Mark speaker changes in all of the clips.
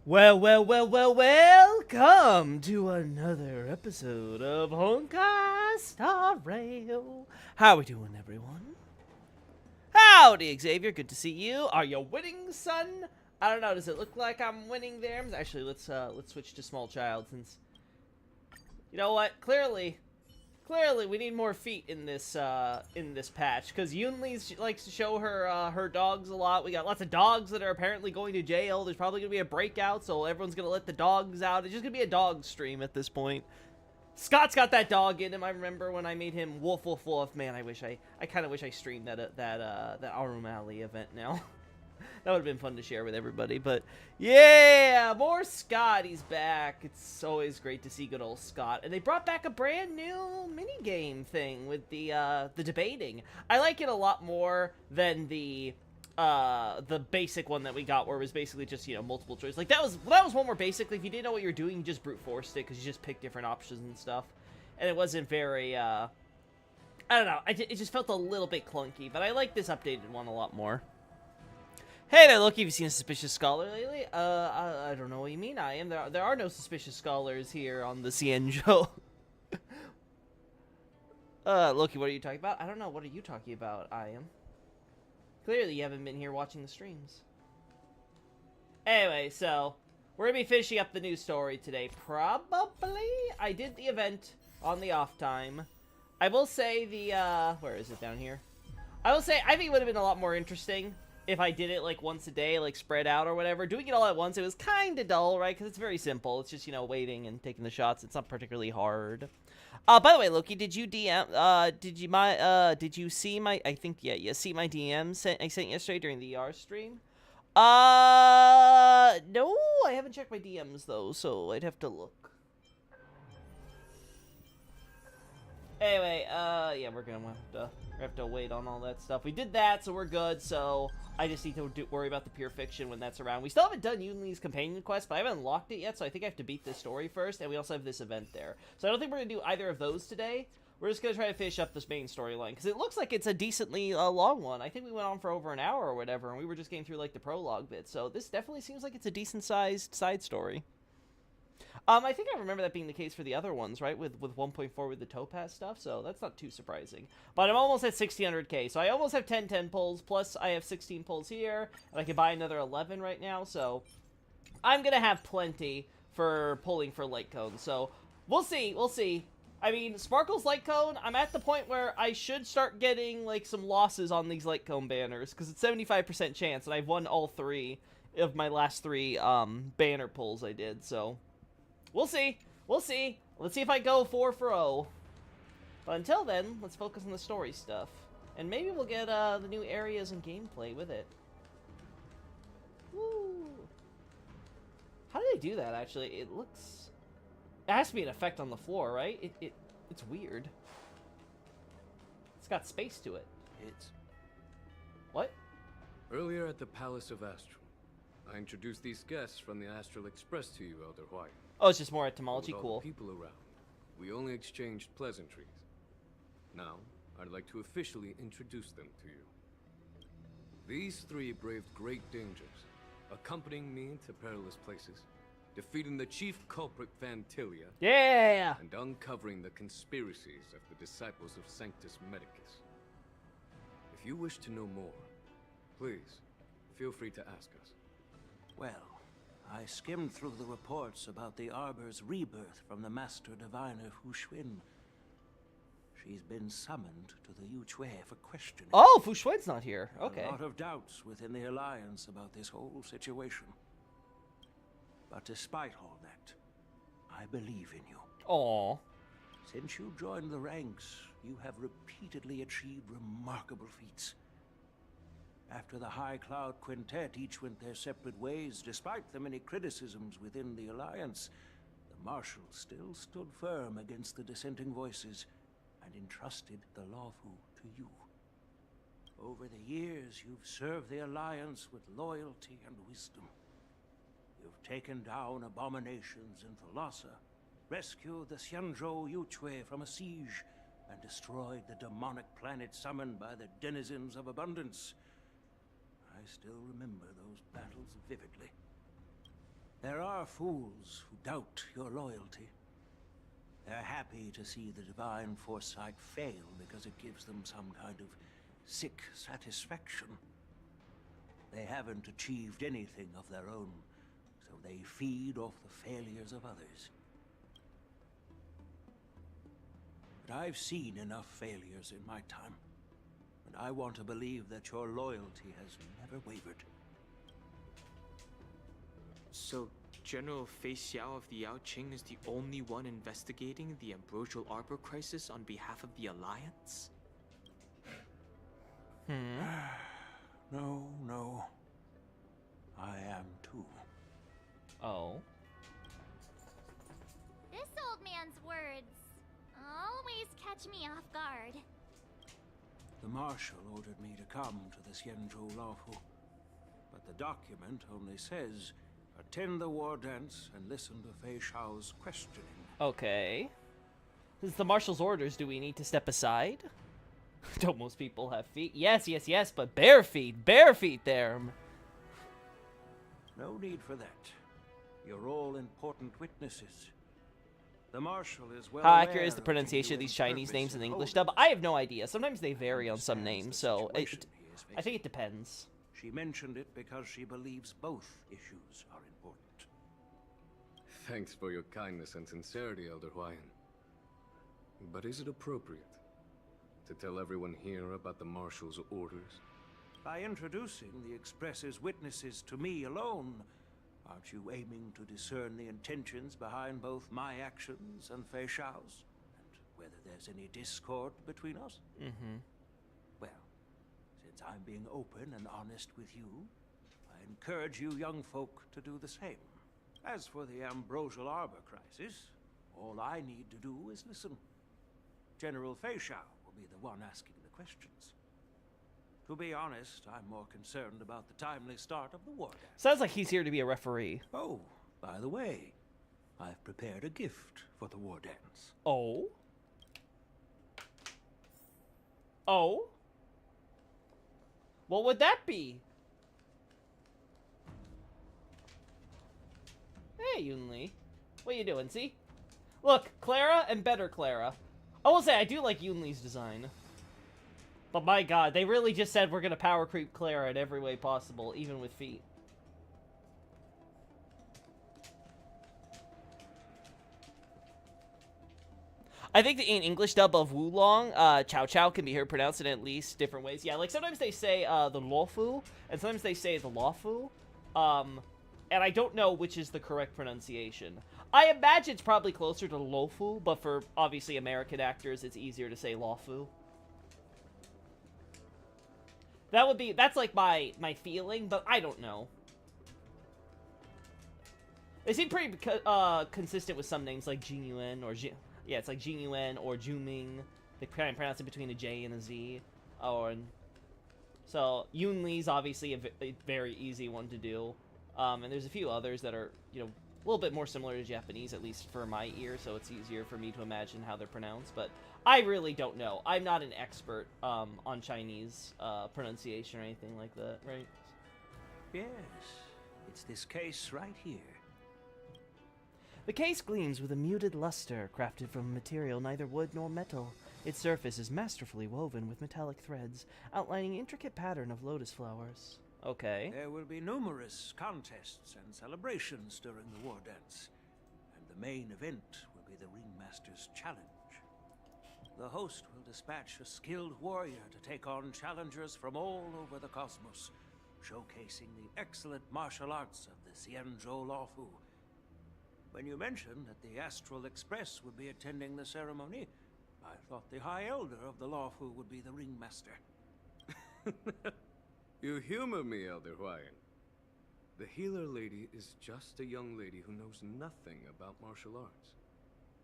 Speaker 1: Welcome to another episode of Honkai Star Rail. How we doing, everyone? Howdy, Xavier. Good to see you. Are you winning, son? I don't know. Does it look like I'm winning there? Actually, let's switch to small child since you know what? Clearly, we need more feet in this patch because Yunli likes to show her her dogs a lot. We got lots of dogs that are apparently going to jail. There's probably gonna be a breakout, so everyone's gonna let the dogs out. It's just gonna be a dog stream at this point. Scott's got that dog in him. I remember when I made him Wolf Wolf Wolf. Man, I kind of wish I streamed that Arumali event now. That would have been fun to share with everybody, but yeah, more Scott. He's back. It's always great to see good old Scott. And they brought back a brand new mini-game thing with the debating. I like it a lot more than the basic one that we got, where it was basically just, you know, multiple choice. Like, that was one where basically, if you didn't know what you're doing, you just brute forced it, because you just picked different options and stuff. And it wasn't very, I don't know, it just felt a little bit clunky, but I like this updated one a lot more. Hey there, Loki. Have you seen a suspicious scholar lately? I don't know what you mean. I am. There are no suspicious scholars here on the Cienjo. Loki, what are you talking about? I don't know. What are you talking about? I am. Clearly, you haven't been here watching the streams. Anyway, so we're gonna be finishing up the news story today. Probably. I did the event on the off time. I will say where is it down here? I will say I think it would have been a lot more interesting if I did it, like, once a day, like, spread out or whatever. Doing it all at once, it was kind of dull, right? Because it's very simple. It's just, you know, waiting and taking the shots. It's not particularly hard. By the way, Loki, did you see my, I think, yeah, you see my DM I sent yesterday during the ER stream? No, I haven't checked my DMs, though, so I'd have to look. Anyway, yeah, we're gonna have to wait on all that stuff. We did that, so we're good, so I just need to worry about the pure fiction when that's around. We still haven't done Yunli's companion quest, but I haven't unlocked it yet, so I think I have to beat this story first, and we also have this event there. So I don't think we're gonna do either of those today. We're just gonna try to finish up this main storyline, because it looks like it's a decently long one. I think we went on for over an hour or whatever, and we were just getting through, like, the prologue bit, so this definitely seems like it's a decent-sized side story. I think I remember that being the case for the other ones, right? With 1.4 with the Topaz stuff, so that's not too surprising. But I'm almost at 1600k, so I almost have 10 pulls, plus I have 16 pulls here, and I can buy another 11 right now, so I'm gonna have plenty for pulling for Light Cone, so we'll see. I mean, Sparkle's Light Cone, I'm at the point where I should start getting, like, some losses on these Light Cone banners, because it's 75% chance, and I've won all 3 of my last 3 banner pulls I did, so we'll see. Let's see if I go 4 for 0. But until then, let's focus on the story stuff. And maybe we'll get the new areas and gameplay with it. Woo! How do they do that, actually? It looks... It has to be an effect on the floor, right? It's weird. It's got space to it. What?
Speaker 2: Earlier at the Palace of Astral, I introduced these guests from the Astral Express to you, Elder White.
Speaker 1: Oh, it's just more etymology.
Speaker 2: With all
Speaker 1: cool.
Speaker 2: the people around, we only exchanged pleasantries. Now, I'd like to officially introduce them to you. These 3 braved great dangers, accompanying me to perilous places, defeating the chief culprit Phantilia,
Speaker 1: Yeah!
Speaker 2: and uncovering the conspiracies of the disciples of Sanctus Medicus. If you wish to know more, please, feel free to ask us.
Speaker 3: Well, I skimmed through the reports about the Arbor's rebirth from the Master Diviner Fu Xuan. She's been summoned to the Yu Chui for questioning.
Speaker 1: Oh, Fu Xuan's not here. Okay.
Speaker 3: A lot of doubts within the Alliance about this whole situation. But despite all that, I believe in you.
Speaker 1: Aww.
Speaker 3: Since you joined the ranks, you have repeatedly achieved remarkable feats. After the High Cloud Quintet each went their separate ways, despite the many criticisms within the Alliance, the Marshal still stood firm against the dissenting voices and entrusted the Lawfu to you. Over the years, you've served the Alliance with loyalty and wisdom. You've taken down abominations in Thalassa, rescued the Xianzhou Yu Chui from a siege, and destroyed the demonic planet summoned by the denizens of abundance. I still remember those battles vividly. There are fools who doubt your loyalty. They're happy to see the divine foresight fail because it gives them some kind of sick satisfaction. They haven't achieved anything of their own, so they feed off the failures of others. But I've seen enough failures in my time, and I want to believe that your loyalty has never wavered.
Speaker 4: So, General Fei Xiao of the Yao Qing is the only one investigating the Ambrosial Arbor crisis on behalf of the Alliance?
Speaker 3: No. I am too.
Speaker 1: Oh.
Speaker 5: This old man's words always catch me off guard.
Speaker 3: The Marshal ordered me to come to the Xianzhou Laofu, but the document only says, attend the war dance and listen to Fei Xiao's questioning.
Speaker 1: Okay. Since the marshal's orders, do we need to step aside? Don't most people have feet? Yes, but bare feet there.
Speaker 3: No need for that. You're all important witnesses. The Marshal is well
Speaker 1: How
Speaker 3: aware
Speaker 1: accurate is the
Speaker 3: of
Speaker 1: pronunciation of
Speaker 3: genuine
Speaker 1: these Chinese
Speaker 3: purpose
Speaker 1: names in the
Speaker 3: and
Speaker 1: English
Speaker 3: hope.
Speaker 1: dub? I have no idea. Sometimes they vary on some
Speaker 3: Understands
Speaker 1: names,
Speaker 3: the
Speaker 1: so
Speaker 3: situation he is
Speaker 1: I think it
Speaker 3: facing.
Speaker 1: depends.
Speaker 3: She mentioned it because she believes both issues are important.
Speaker 2: Thanks for your kindness and sincerity, Elder Huayan. But is it appropriate to tell everyone here about the Marshal's orders?
Speaker 3: By introducing the Express's witnesses to me alone, aren't you aiming to discern the intentions behind both my actions and Fei Xiao's? And whether there's any discord between us? Well, since I'm being open and honest with you, I encourage you young folk to do the same. As for the Ambrosial Arbor crisis, all I need to do is listen. General Fei Xiao will be the one asking the questions. To be honest, I'm more concerned about the timely start of the war dance.
Speaker 1: Sounds like he's here to be a referee.
Speaker 3: Oh, by the way, I've prepared a gift for the war dance.
Speaker 1: Oh? Oh? What would that be? Hey, Yunli. What you doing, see? Look, Clara and better Clara. I will say, I do like Yunli's design. But my god, they really just said we're gonna power creep Clara in every way possible, even with feet. I think the in English dub of Wulong, Chow Chow can be heard pronounced in at least different ways. Yeah, like sometimes they say the Luofu, and sometimes they say the Luofu. And I don't know which is the correct pronunciation. I imagine it's probably closer to Lofu, but for obviously American actors, it's easier to say Luofu. That's like my feeling, but I don't know. They seem pretty consistent with some names like Jinyuan or yeah, it's like Jinyuan or Juming. They kind of pronounce it between a J and a Z. So Yunli's obviously a very easy one to do. And there's a few others that are, you know, a little bit more similar to Japanese, at least for my ear, so it's easier for me to imagine how they're pronounced. But I really don't know. I'm not an expert on Chinese pronunciation or anything like that, right?
Speaker 3: Yes, it's this case right here.
Speaker 1: The case gleams with a muted luster, crafted from a material neither wood nor metal. Its surface is masterfully woven with metallic threads, outlining an intricate pattern of lotus flowers. Okay.
Speaker 3: There will be numerous contests and celebrations during the war dance, and the main event will be the Ringmaster's Challenge. The host will dispatch a skilled warrior to take on challengers from all over the cosmos, showcasing the excellent martial arts of the Xianzhou Laofu. When you mentioned that the Astral Express would be attending the ceremony, I thought the High Elder of the Laofu would be the Ringmaster.
Speaker 2: You humor me, Elder Huayan. The healer lady is just a young lady who knows nothing about martial arts.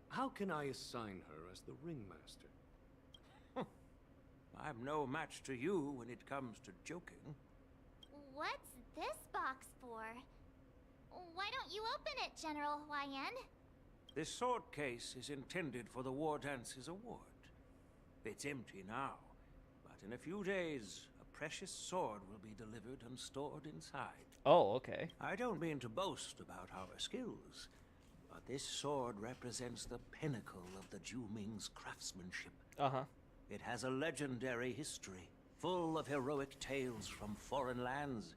Speaker 2: How can I assign her as the Ringmaster?
Speaker 3: I'm no match to you when it comes to joking.
Speaker 5: What's this box for? Why don't you open it, General Huayan?
Speaker 3: This sword case is intended for the War Dance's award. It's empty now, but in a few days, a precious sword will be delivered and stored inside.
Speaker 1: Oh, okay.
Speaker 3: I don't mean to boast about our skills, but this sword represents the pinnacle of the Zhuming's craftsmanship.
Speaker 1: Uh-huh.
Speaker 3: It has a legendary history, full of heroic tales from foreign lands.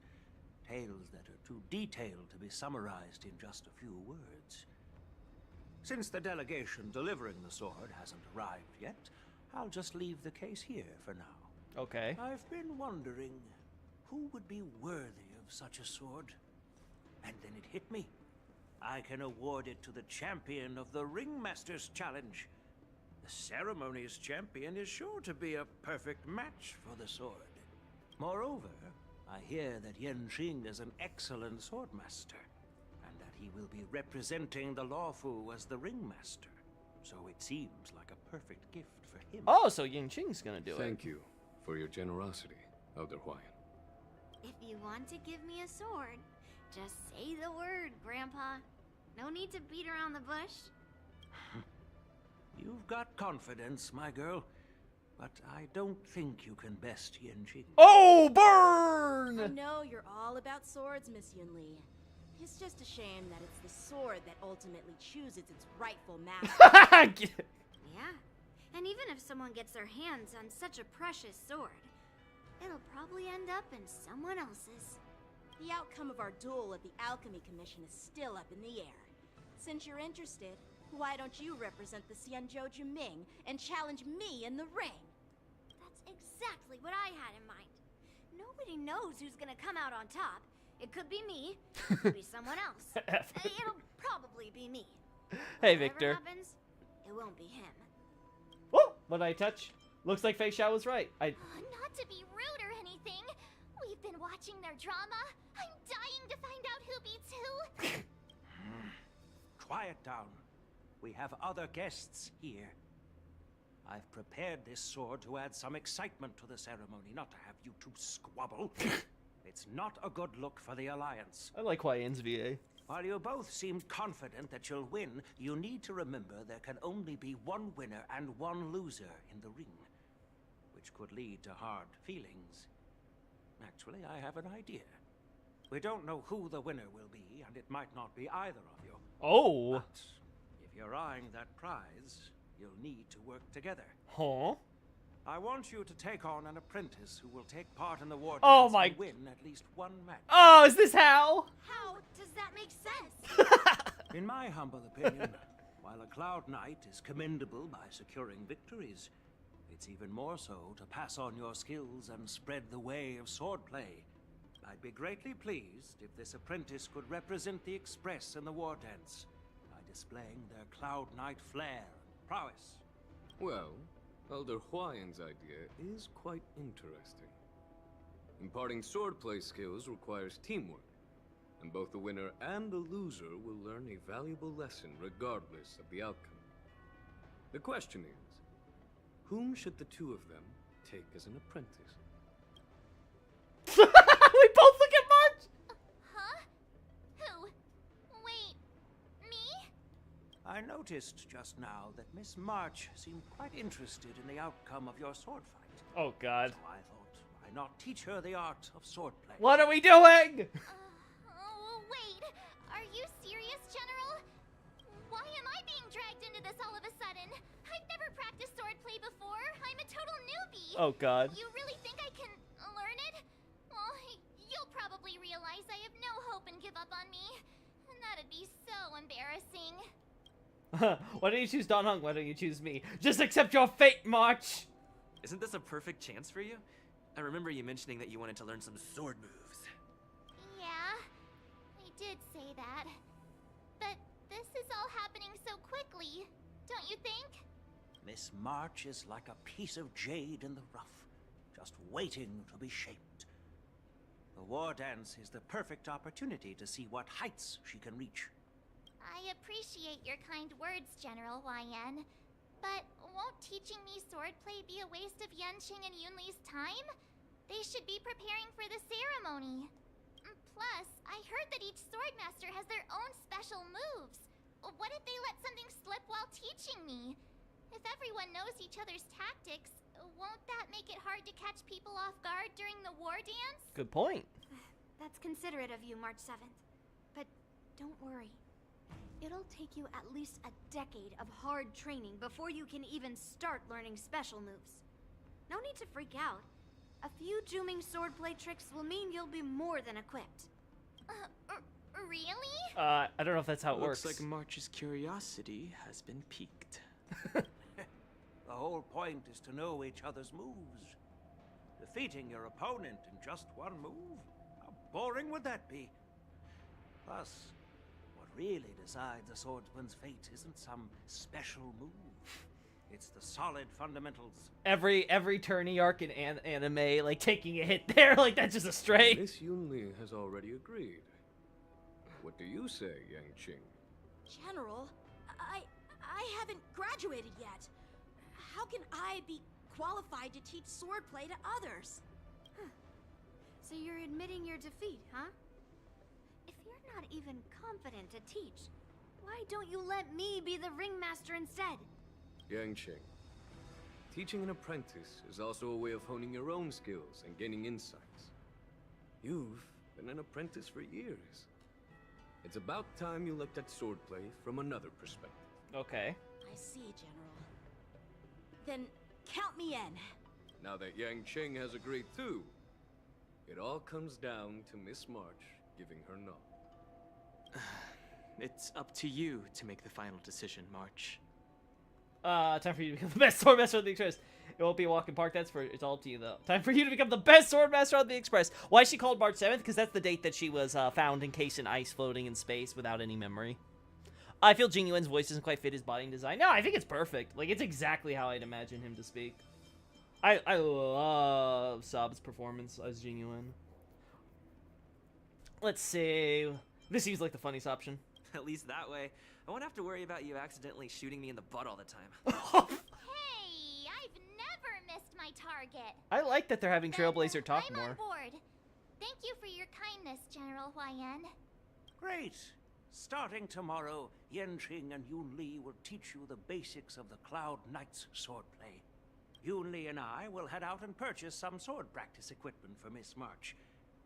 Speaker 3: Tales that are too detailed to be summarized in just a few words. Since the delegation delivering the sword hasn't arrived yet, I'll just leave the case here for now.
Speaker 1: Okay.
Speaker 3: I've been wondering who would be worthy of such a sword. And then it hit me. I can award it to the champion of the Ringmaster's Challenge. The ceremony's champion is sure to be a perfect match for the sword. Moreover, I hear that Yanqing is an excellent swordmaster, and that he will be representing the Luofu as the Ringmaster. So it seems like a perfect gift for him.
Speaker 1: Oh, so Ying Qing's gonna do it.
Speaker 2: Thank you for your generosity, Elder Huayan.
Speaker 5: If you want to give me a sword, just say the word, Grandpa. No need to beat around the bush.
Speaker 3: You've got confidence, my girl, but I don't think you can best Yanqing.
Speaker 1: Oh,
Speaker 6: I
Speaker 1: burn!
Speaker 6: know you're all about swords, Miss Yunli. It's just a shame that it's the sword that ultimately chooses its rightful master.
Speaker 5: Yeah, and even if someone gets their hands on such a precious sword, it'll probably end up in someone else's.
Speaker 6: The outcome of our duel at the Alchemy Commission is still up in the air. Since you're interested, why don't you represent the Xianzhou Juming and challenge me in the ring?
Speaker 5: That's exactly what I had in mind. Nobody knows who's gonna come out on top. It could be me, it could be someone else. It'll probably be me.
Speaker 1: Hey,
Speaker 5: Whatever
Speaker 1: Victor.
Speaker 5: happens, it won't be him.
Speaker 1: Whoa! What did I touch? Looks like Fei Xiao was right.
Speaker 5: Not to be rude or anything. We've been watching their drama. I'm dying to find out who beats who.
Speaker 3: Quiet down. We have other guests here. I've prepared this sword to add some excitement to the ceremony, not to have you two squabble. It's not a good look for the Alliance.
Speaker 1: I like Huayan's VA.
Speaker 3: While you both seem confident that you'll win, you need to remember there can only be one winner and one loser in the ring, which could lead to hard feelings. Actually, I have an idea. We don't know who the winner will be, and it might not be either of you.
Speaker 1: Oh.
Speaker 3: But if you're eyeing that prize, you'll need to work together.
Speaker 1: Huh?
Speaker 3: I want you to take on an apprentice who will take part in the war
Speaker 1: Oh
Speaker 3: dance
Speaker 1: my-
Speaker 3: and win at least one match.
Speaker 1: Oh, is this how?
Speaker 5: How does that make sense?
Speaker 3: In my humble opinion, while a Cloud Knight is commendable by securing victories, it's even more so to pass on your skills and spread the way of swordplay. I'd be greatly pleased if this apprentice could represent the Express in the war dance by displaying their Cloud Knight flair and prowess.
Speaker 2: Well, Elder Huayan's idea is quite interesting. Imparting swordplay skills requires teamwork, and both the winner and the loser will learn a valuable lesson regardless of the outcome. The question is, whom should the two of them take as an apprentice?
Speaker 1: We both look at March.
Speaker 5: Huh? Who? Wait, me?
Speaker 3: I noticed just now that Miss March seemed quite interested in the outcome of your sword fight.
Speaker 1: Oh God.
Speaker 3: So I thought, why not teach her the art of swordplay?
Speaker 1: What are we doing?
Speaker 5: Oh, wait. Are you serious, General? Why am I being dragged into this all of a sudden? I've never practiced swordplay before. I'm a total newbie.
Speaker 1: Oh God.
Speaker 5: You really think I can learn it? Well, you'll probably realize I have no hope and give up on me. And that'd be so embarrassing.
Speaker 1: Why don't you choose Don Hung? Why don't you choose me? Just accept your fate, March.
Speaker 4: Isn't this a perfect chance for you? I remember you mentioning that you wanted to learn some sword moves.
Speaker 5: Yeah, I did say that. But this is all happening so quickly, don't you think?
Speaker 3: Miss March is like a piece of jade in the rough, just waiting to be shaped. The war dance is the perfect opportunity to see what heights she can reach.
Speaker 5: I appreciate your kind words, General Huayan. But won't teaching me swordplay be a waste of Yanqing and Yunli's time? They should be preparing for the ceremony. Plus, I heard that each swordmaster has their own special moves. What if they let something slip while teaching me? If everyone knows each other's tactics, won't that make it hard to catch people off guard during the war dance?
Speaker 1: Good point.
Speaker 7: That's considerate of you, March 7th. But don't worry. It'll take you at least a decade of hard training before you can even start learning special moves. No need to freak out. A few Juming swordplay tricks will mean you'll be more than equipped.
Speaker 5: Really?
Speaker 1: I don't know if that's how it
Speaker 4: Looks
Speaker 1: works.
Speaker 4: like March's curiosity has been piqued.
Speaker 3: The whole point is to know each other's moves. Defeating your opponent in just one move? How boring would that be? Plus, what really decides a swordsman's fate isn't some special move. It's the solid fundamentals.
Speaker 1: Every tourney arc in anime, like taking a hit there, like that's just a stray.
Speaker 2: Miss Yunli has already agreed. What do you say, Yang Qing?
Speaker 6: General, I haven't graduated yet. How can I be qualified to teach swordplay to others?
Speaker 7: So you're admitting your defeat, huh? If you're not even confident to teach, why don't you let me be the ringmaster instead?
Speaker 2: Yang Qing, teaching an apprentice is also a way of honing your own skills and gaining insights. You've been an apprentice for years. It's about time you looked at swordplay from another perspective.
Speaker 1: Okay.
Speaker 6: I see, General. Then count me in.
Speaker 2: Now that Yang Qing has agreed too, it all comes down to Miss March giving her nod.
Speaker 4: It's up to you to make the final decision, March.
Speaker 1: Time for you to become the best swordmaster of the Express. It won't be a walk in park, it's all up to you though. Time for you to become the best swordmaster on the Express. Why is she called March 7th? Because that's the date that she was found encased in ice floating in space without any memory. I feel Jing Yuan's voice doesn't quite fit his body and design. No, I think it's perfect. Like, it's exactly how I'd imagine him to speak. I love Sob's performance as Jing Yuan. Let's see. This seems like the funniest option.
Speaker 8: At least that way, I won't have to worry about you accidentally shooting me in the butt all the time.
Speaker 5: Hey, I've never missed my target.
Speaker 1: I like that they're having
Speaker 5: Then
Speaker 1: Trailblazer talk
Speaker 5: I'm
Speaker 1: more.
Speaker 5: on board. Thank you for your kindness, General Huayan.
Speaker 3: Great! Starting tomorrow, Yanqing and Yunli will teach you the basics of the Cloud Knights swordplay. Yunli and I will head out and purchase some sword practice equipment for Miss March.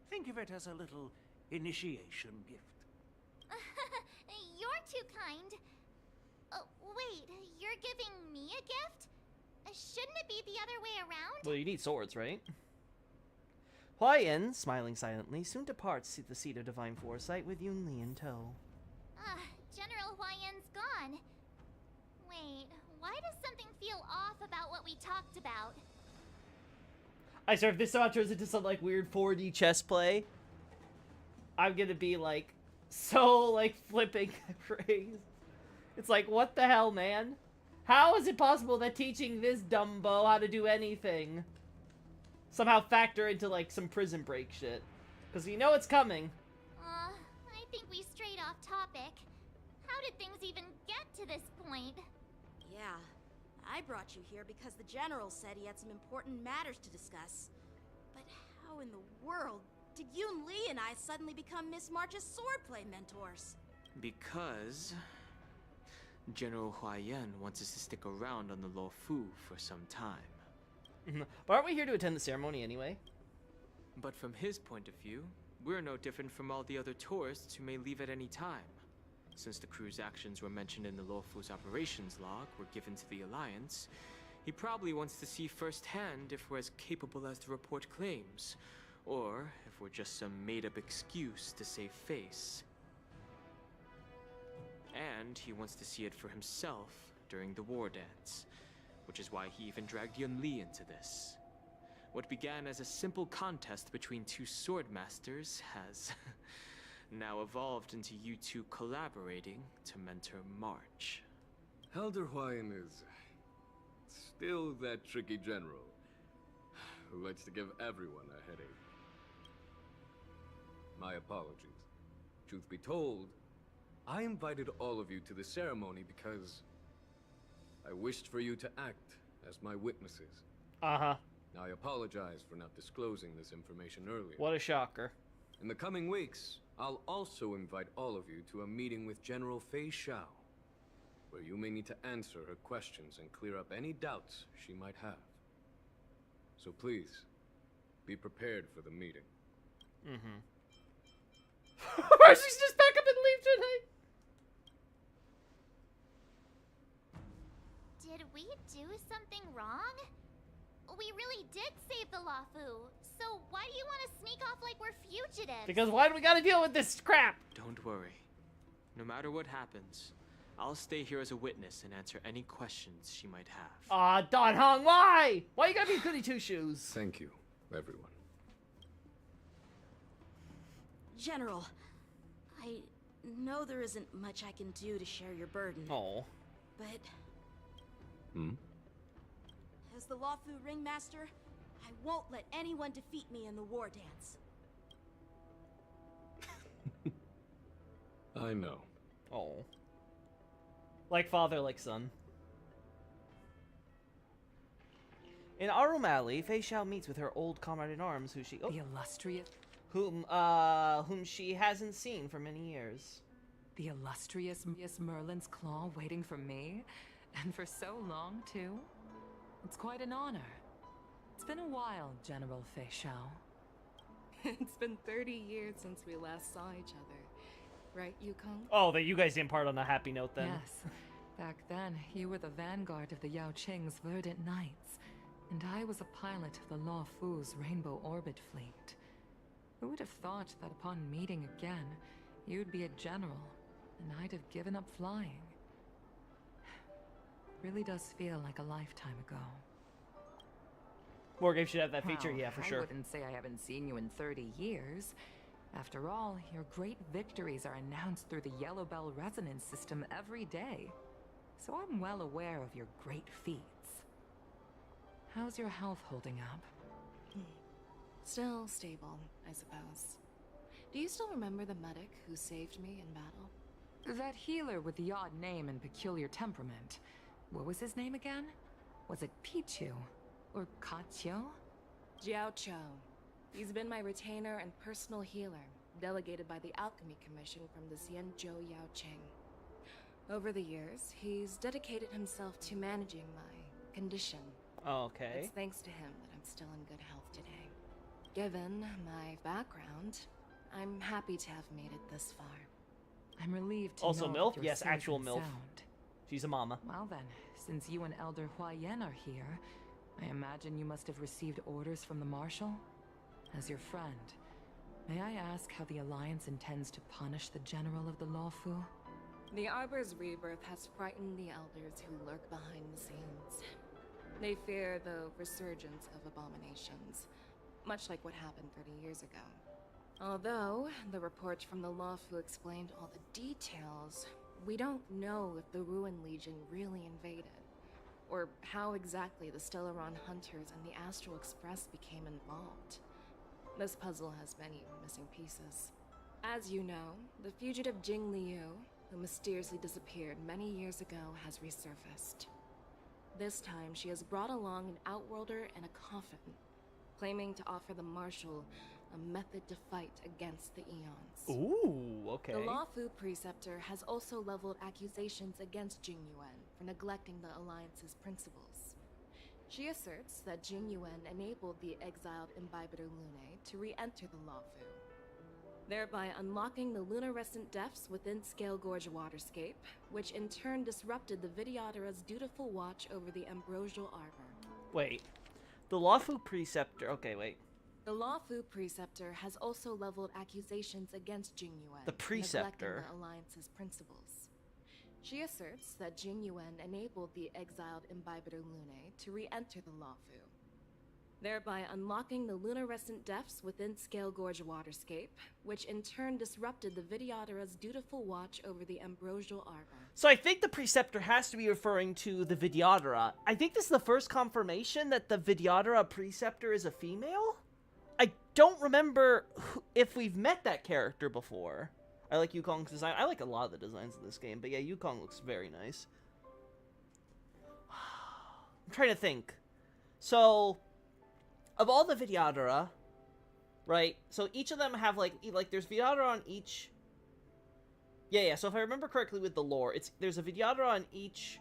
Speaker 3: Think of it as a little initiation gift.
Speaker 5: You're too kind. Wait, you're giving me a gift? Shouldn't it be the other way around?
Speaker 1: Well, you need swords, right? Huayan, smiling silently, soon departs the seat of divine foresight with Yunli in tow.
Speaker 5: General Huayan's gone. Wait, why does something feel off about what we talked about?
Speaker 1: I swear, if this somehow turns into some, like, weird 4D chess play, I'm gonna be, like, so, like, flipping praise. It's like, what the hell, man? How is it possible that teaching this Dumbo how to do anything somehow factor into, like, some Prison Break shit? Because you know it's coming.
Speaker 5: I think we strayed off topic. How did things even get to this point?
Speaker 6: Yeah, I brought you here because the General said he had some important matters to discuss. But how in the world did Yun Li and I suddenly become Miss March's swordplay mentors?
Speaker 4: Because General Huayan wants us to stick around on the Luofu for some time.
Speaker 1: But aren't we here to attend the ceremony anyway?
Speaker 4: But from his point of view, we're no different from all the other tourists who may leave at any time. Since the crew's actions were mentioned in the Luofu's operations log were given to the Alliance, he probably wants to see firsthand if we're as capable as the report claims, or if we're just some made-up excuse to save face. And he wants to see it for himself during the war dance, which is why he even dragged Yun Li into this. What began as a simple contest between two sword masters has now evolved into you two collaborating to mentor March.
Speaker 2: Elder Huayan is still that tricky general who likes to give everyone a headache. My apologies. Truth be told, I invited all of you to the ceremony because I wished for you to act as my witnesses.
Speaker 1: Uh-huh.
Speaker 2: I apologize for not disclosing this information earlier.
Speaker 1: What a shocker.
Speaker 2: In the coming weeks, I'll also invite all of you to a meeting with General Fei Xiao. where you may need to answer her questions and clear up any doubts she might have. So please, be prepared for the meeting.
Speaker 1: Mm-hmm. Or she's just pack up and leave tonight.
Speaker 5: Did we do something wrong? We really did save the Lawfu, so why do you want to sneak off like we're fugitives?
Speaker 1: Because why do we gotta deal with this crap?
Speaker 4: Don't worry. No matter what happens, I'll stay here as a witness and answer any questions she might have.
Speaker 1: Aw, Dan Heng, why? Why you gotta be goody two shoes?
Speaker 2: Thank you, everyone.
Speaker 6: General, I know there isn't much I can do to share your burden,
Speaker 1: Oh.
Speaker 6: but
Speaker 2: Hmm?
Speaker 6: as the Lawfu Ringmaster, I won't let anyone defeat me in the war dance.
Speaker 2: I know.
Speaker 1: Oh. Like father, like son. In Arum Alley, Fei Xiao meets with her old comrade-in-arms, who
Speaker 9: The illustrious...
Speaker 1: whom she hasn't seen for many years.
Speaker 9: The illustrious Miss Merlin's claw waiting for me? And for so long, too? It's quite an honor. It's been a while, General Fei Xiao.
Speaker 10: It's been 30 years since we last saw each other. Right, Yukong?
Speaker 1: Oh, that you guys didn't part on a happy note then.
Speaker 9: Yes. Back then, you were the vanguard of the Yao Qing's Verdant Knights, and I was a pilot of the Law Fu's Rainbow Orbit Fleet. Who would have thought that upon meeting again, you'd be a general, and I'd have given up flying? Really does feel like a lifetime ago.
Speaker 1: Wargame should have that feature,
Speaker 9: Well,
Speaker 1: yeah, for
Speaker 9: I
Speaker 1: sure.
Speaker 9: wouldn't say I haven't seen you in 30 years. After all, your great victories are announced through the Yellow Bell resonance system every day. So I'm well aware of your great feats. How's your health holding up?
Speaker 10: Still stable, I suppose. Do you still remember the medic who saved me in battle?
Speaker 9: That healer with the odd name and peculiar temperament. What was his name again? Was it Pichu? Or Kachio?
Speaker 10: Jiao Cho. He's been my retainer and personal healer, delegated by the Alchemy Commission from the Xianzhou Yao Qing. Over the years, he's dedicated himself to managing my condition.
Speaker 1: Okay.
Speaker 10: It's thanks to him that I'm still in good health today. Given my background, I'm happy to have made it this far.
Speaker 9: I'm relieved to
Speaker 1: Also
Speaker 9: know
Speaker 1: MILF?
Speaker 9: that you're
Speaker 1: Yes,
Speaker 9: safe
Speaker 1: actual
Speaker 9: and
Speaker 1: MILF.
Speaker 9: sound.
Speaker 1: She's a mama.
Speaker 9: Well then, since you and Elder Hua Yan are here, I imagine you must have received orders from the Marshal? As your friend, may I ask how the Alliance intends to punish the General of the Lawfu?
Speaker 10: The Arbor's rebirth has frightened the elders who lurk behind the scenes. They fear the resurgence of abominations, much like what happened 30 years ago. Although the reports from the Lawfu explained all the details, we don't know if the Ruin Legion really invaded, or how exactly the Stellaron Hunters and the Astral Express became involved. This puzzle has many missing pieces. As you know, the fugitive Jing Liu, who mysteriously disappeared many years ago, has resurfaced. This time, she has brought along an Outworlder and a coffin, claiming to offer the Marshal a method to fight against the Eons.
Speaker 1: Ooh, okay.
Speaker 10: The Lawfu Preceptor has also leveled accusations against Jing Yuan for neglecting the Alliance's principles. She asserts that Jing Yuan enabled the exiled Imbibitor Lunae to re-enter the Lawfu, thereby unlocking the lunarescent depths within Scale Gorge Waterscape, which in turn disrupted the Vidyadhara's dutiful watch over the Ambrosial Arbor.
Speaker 1: Wait. The Lawfu Preceptor... Okay, wait.
Speaker 10: The Lawfu Preceptor has also leveled accusations against Jing Yuan
Speaker 1: The
Speaker 10: for neglecting
Speaker 1: Preceptor?
Speaker 10: the Alliance's principles. She asserts that Jing Yuan enabled the exiled Imbibitor Lunae to re-enter the Lawfu, thereby unlocking the lunarescent depths within Scale Gorge Waterscape, which in turn disrupted the Vidyadhara's dutiful watch over the Ambrosial Arbor.
Speaker 1: So I think the Preceptor has to be referring to the Vidyadhara. I think this is the first confirmation that the Vidyadhara Preceptor is a female? I don't remember if we've met that character before. I like Yukong's design. I like a lot of the designs in this game, but yeah, Yukong looks very nice. I'm trying to think. So, of all the Vidyadhara, right? So each of them have like there's Vidyadhara on each. Yeah. So if I remember correctly with the lore, there's a Vidyadhara on each,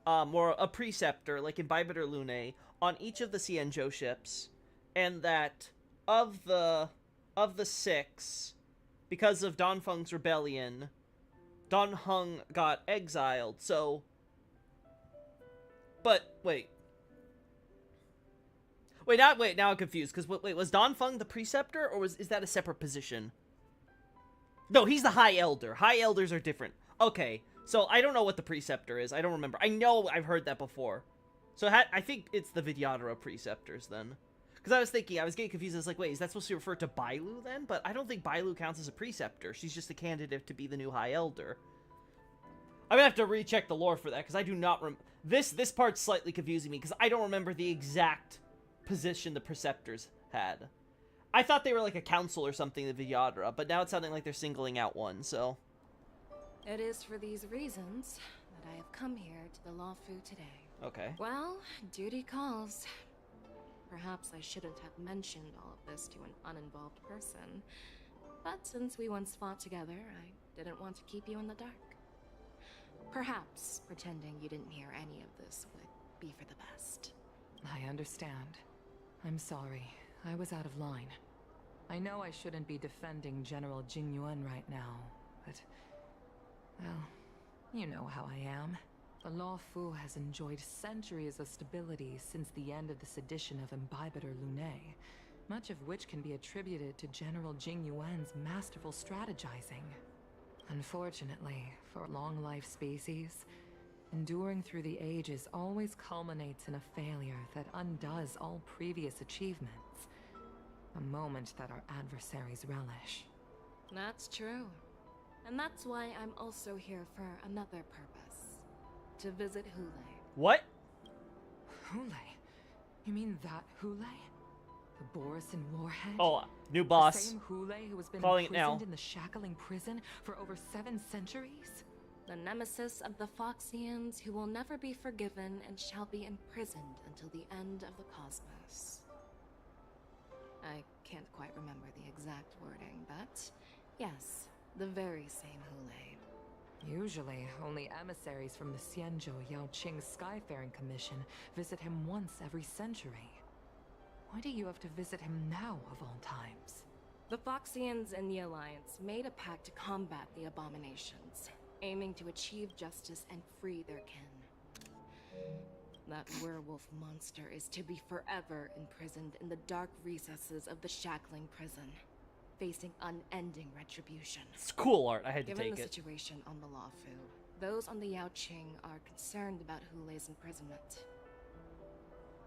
Speaker 1: or a preceptor, like in Bybiter Lune, on each of the Xianzhou ships, and that of the 6, because of Danfeng's rebellion, Danheng got exiled. So, but wait. Now I'm confused, because wait, was Danfeng the preceptor, or is that a separate position? No, he's the High Elder. High Elders are different. Okay, so I don't know what the preceptor is. I don't remember. I know I've heard that before. So I think it's the Vidyadhara preceptors then. Because I was getting confused. I was like, wait, is that supposed to refer to Bailu then? But I don't think Bailu counts as a preceptor. She's just a candidate to be the new High Elder. I'm gonna have to recheck the lore for that, because I do not this part's slightly confusing me, because I don't remember the exact position the preceptors had. I thought they were like a council or something, the Vidyadhara, but now it's sounding like they're singling out one, so.
Speaker 10: It is for these reasons that I have come here to the Luofu today.
Speaker 1: Okay.
Speaker 10: Well, duty calls. Perhaps I shouldn't have mentioned all of this to an uninvolved person, but since we once fought together, I didn't want to keep you in the dark. Perhaps pretending you didn't hear any of this would be for the best.
Speaker 9: I understand. I'm sorry. I was out of line. I know I shouldn't be defending General Jingyuan right now, but... well, you know how I am. The Luofu has enjoyed centuries of stability since the end of the sedition of Bybiter Lune, much of which can be attributed to General Jingyuan's masterful strategizing. Unfortunately, for long-life species, enduring through the ages always culminates in a failure that undoes all previous achievements. A moment that our adversaries relish.
Speaker 10: That's true. And that's why I'm also here for another purpose. To visit Hule.
Speaker 1: What?
Speaker 9: Hule? You mean that Hule? The Borisin warhead?
Speaker 1: Oh, new boss.
Speaker 9: The same Hule who has been
Speaker 1: Calling it now.
Speaker 9: imprisoned in the shackling prison for over 7 centuries?
Speaker 10: The nemesis of the Foxians who will never be forgiven and shall be imprisoned until the end of the cosmos. I can't quite remember the exact wording, but yes, the very same Hule.
Speaker 9: Usually, only emissaries from the Xianzhou Yaoqing Skyfaring Commission visit him once every century. Why do you have to visit him now, of all times?
Speaker 10: The Foxians and the Alliance made a pact to combat the abominations, aiming to achieve justice and free their kin. That werewolf monster is to be forever imprisoned in the dark recesses of the shackling prison, facing unending retribution.
Speaker 1: It's cool art, I had to
Speaker 10: Given
Speaker 1: take
Speaker 10: the
Speaker 1: it.
Speaker 10: situation on the Luofu, those on the Yaoqing are concerned about Hule's imprisonment.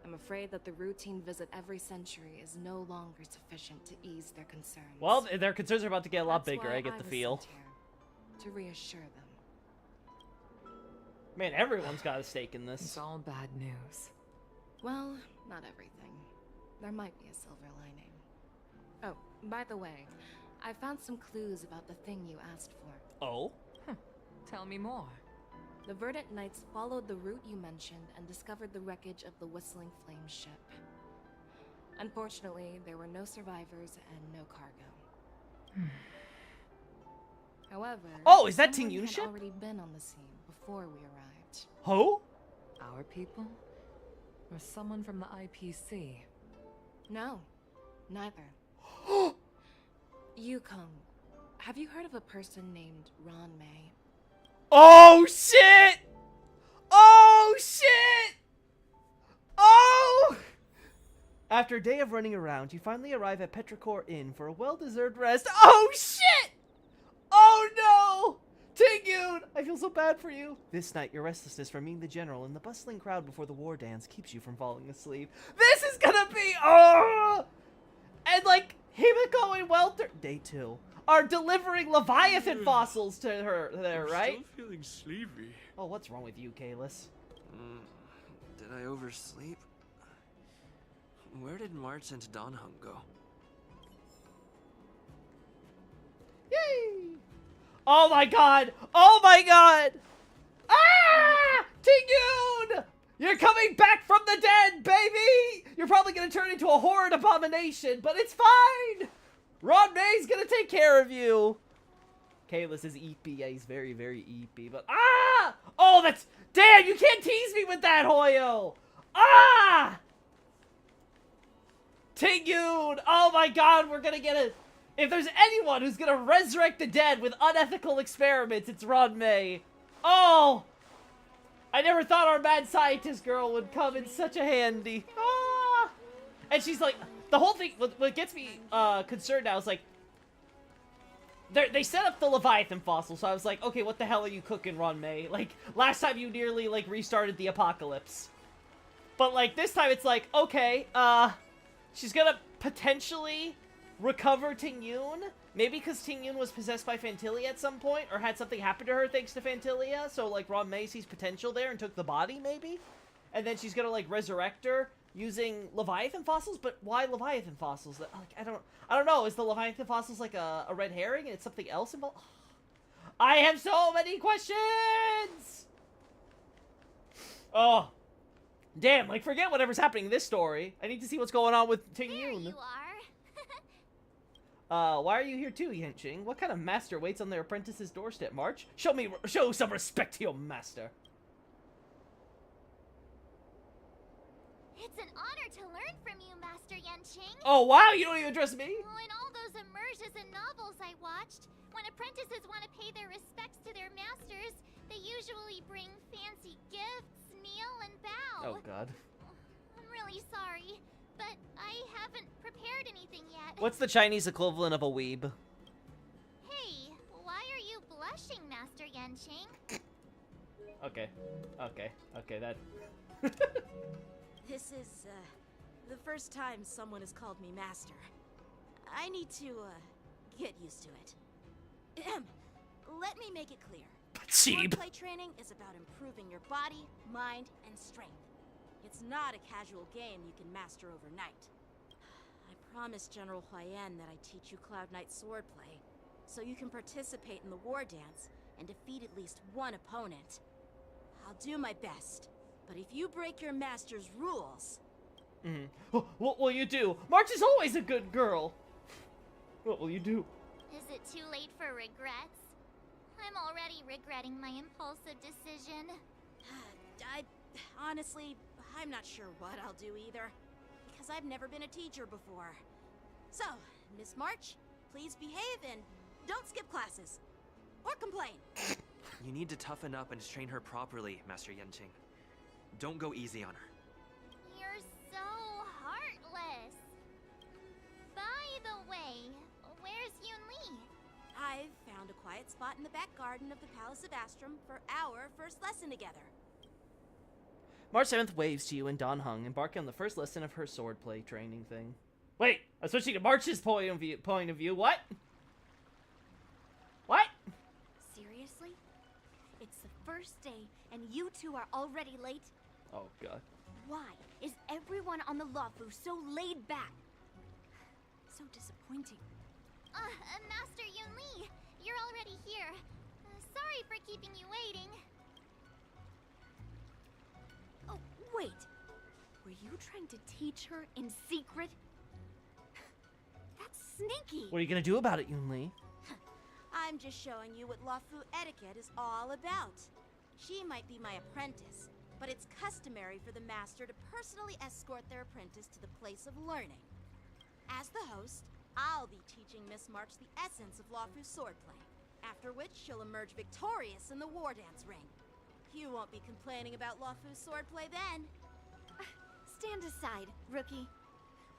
Speaker 10: I'm afraid that the routine visit every century is no longer sufficient to ease their concerns.
Speaker 1: Well, their concerns are about to get a lot
Speaker 10: That's
Speaker 1: bigger,
Speaker 10: why
Speaker 1: I get the
Speaker 10: was
Speaker 1: feel.
Speaker 10: sent here, to reassure them.
Speaker 1: Man, everyone's got a stake in
Speaker 9: It's
Speaker 1: this.
Speaker 9: all bad news.
Speaker 10: Well, not everything. There might be a silver lining. Oh, by the way, I found some clues about the thing you asked for.
Speaker 1: Oh?
Speaker 9: Tell me more.
Speaker 10: The Verdant Knights followed the route you mentioned and discovered the wreckage of the Whistling Flame ship. Unfortunately, there were no survivors and no cargo. However,
Speaker 1: Oh, is that
Speaker 10: someone
Speaker 1: Ting Yun
Speaker 10: had
Speaker 1: ship?
Speaker 10: already been on the scene before we arrived.
Speaker 1: Ho?
Speaker 9: Our people? Or someone from the IPC?
Speaker 10: No, neither. Yukong, have you heard of a person named Ron May?
Speaker 1: Oh shit! Oh shit! Oh! After a day of running around, you finally arrive at Petrichor Inn for a well-deserved rest. Oh shit! Oh no! Ting-Yun! I feel so bad for you. This night, your restlessness from meeting the general and the bustling crowd before the war dance keeps you from falling asleep. This is gonna be... oh! And like, Himiko and Welter... Day 2. Are delivering Leviathan fossils to her there, right?
Speaker 11: Still feeling sleepy.
Speaker 1: Oh, what's wrong with you, Kalis?
Speaker 8: Did I oversleep? Where did March and Danheng go?
Speaker 1: Yay! Oh my god! Oh my god! Ah! Ting-Yun! You're coming back from the dead, baby! You're probably gonna turn into a horrid abomination, but it's fine! Ron May's gonna take care of you! Kalis is eepy. Yeah, he's very, very eepy. But ah! Oh, that's damn! You can't tease me with that, Hoyo. Ah! Ting-Yun! Oh my God, we're gonna get a. If there's anyone who's gonna resurrect the dead with unethical experiments, it's Ranmei. Oh! I never thought our mad scientist girl would come in such a handy. Ah! And she's like, the whole thing. What gets me concerned now is like. They set up the Leviathan fossil, so I was like, okay, what the hell are you cooking, Ranmei? Like, last time you nearly, like, restarted the apocalypse. But, like, this time it's like, okay, she's gonna potentially recover Ting-Yun? Maybe because Ting-Yun was possessed by Phantylia at some point, or had something happen to her thanks to Phantylia, so, like, Ranmei sees potential there and took the body, maybe? And then she's gonna, like, resurrect her using Leviathan fossils? But why Leviathan fossils? Like, I don't know. Is the Leviathan fossils like a red herring and it's something else involved? I have so many questions! Oh. Damn, like, forget whatever's happening in this story. I need to see what's going on with Ting-Yun.
Speaker 5: There you are.
Speaker 1: Why are you here too, Yanqing? What kind of master waits on their apprentice's doorstep, March? Show some respect to your master.
Speaker 5: It's an honor to learn from you, Master Yanqing.
Speaker 1: Oh, wow, you don't even address me?
Speaker 5: Oh, in all those immersions and novels I watched, when apprentices want to pay their respects to their masters, they usually bring fancy gifts, kneel, and bow.
Speaker 1: Oh, God.
Speaker 5: I'm really sorry, but I haven't prepared anything yet.
Speaker 1: What's the Chinese equivalent of a weeb?
Speaker 5: Hey, why are you blushing, Master Yanqing?
Speaker 1: Okay, that...
Speaker 6: This is, the first time someone has called me master. I need to, get used to it. Let me make it clear.
Speaker 1: Cheap.
Speaker 6: Swordplay training is about improving your body, mind, and strength. It's not a casual game you can master overnight. I promised General Huayan that I'd teach you Cloud Knight swordplay, so you can participate in the war dance and defeat at least one opponent. I'll do my best. But if you break your master's rules...
Speaker 1: What will you do? March is always a good girl. What will you do?
Speaker 5: Is it too late for regrets? I'm already regretting my impulsive decision.
Speaker 6: Honestly, I'm not sure what I'll do either. Because I've never been a teacher before. So, Miss March, please behave and don't skip classes. Or complain.
Speaker 8: You need to toughen up and train her properly, Master Yanqing. Don't go easy on her.
Speaker 5: You're so heartless. By the way, where's Yunli?
Speaker 6: I've found a quiet spot in the back garden of the Palace of Astrum for our first lesson together.
Speaker 1: March 7th waves to you and Dan Heng, embarking on the first lesson of her swordplay training thing. Wait, I'm switching to March's point of view. What? What?
Speaker 7: Seriously? It's the first day, and you two are already late?
Speaker 1: Oh, God.
Speaker 7: Why is everyone on the Luofu so laid back? So disappointing.
Speaker 5: Master Yunli, you're already here. Sorry for keeping you waiting.
Speaker 7: Oh, wait. Were you trying to teach her in secret? That's sneaky.
Speaker 1: What are you gonna do about it, Yunli?
Speaker 6: I'm just showing you what Luofu etiquette is all about. She might be my apprentice, but it's customary for the master to personally escort their apprentice to the place of learning. As the host, I'll be teaching Miss March the essence of Luofu swordplay, after which she'll emerge victorious in the war dance ring. You won't be complaining about Luofu swordplay then.
Speaker 7: Stand aside, rookie.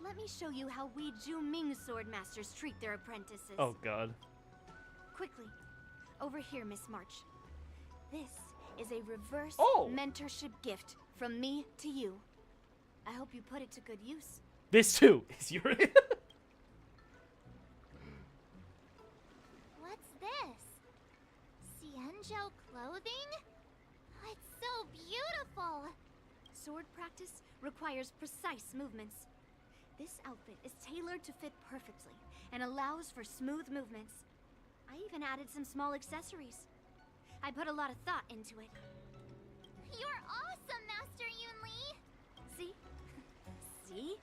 Speaker 7: Let me show you how we Zhu-Ming swordmasters treat their apprentices.
Speaker 1: Oh, God.
Speaker 7: Quickly, over here, Miss March. This is a reverse mentorship gift from me to you. I hope you put it to good use.
Speaker 1: This too is your.
Speaker 5: What's this? Xianzhou clothing? It's so beautiful!
Speaker 7: Sword practice requires precise movements. This outfit is tailored to fit perfectly and allows for smooth movements. I even added some small accessories. I put a lot of thought into it.
Speaker 5: You're awesome, Master Yunli!
Speaker 7: See? See?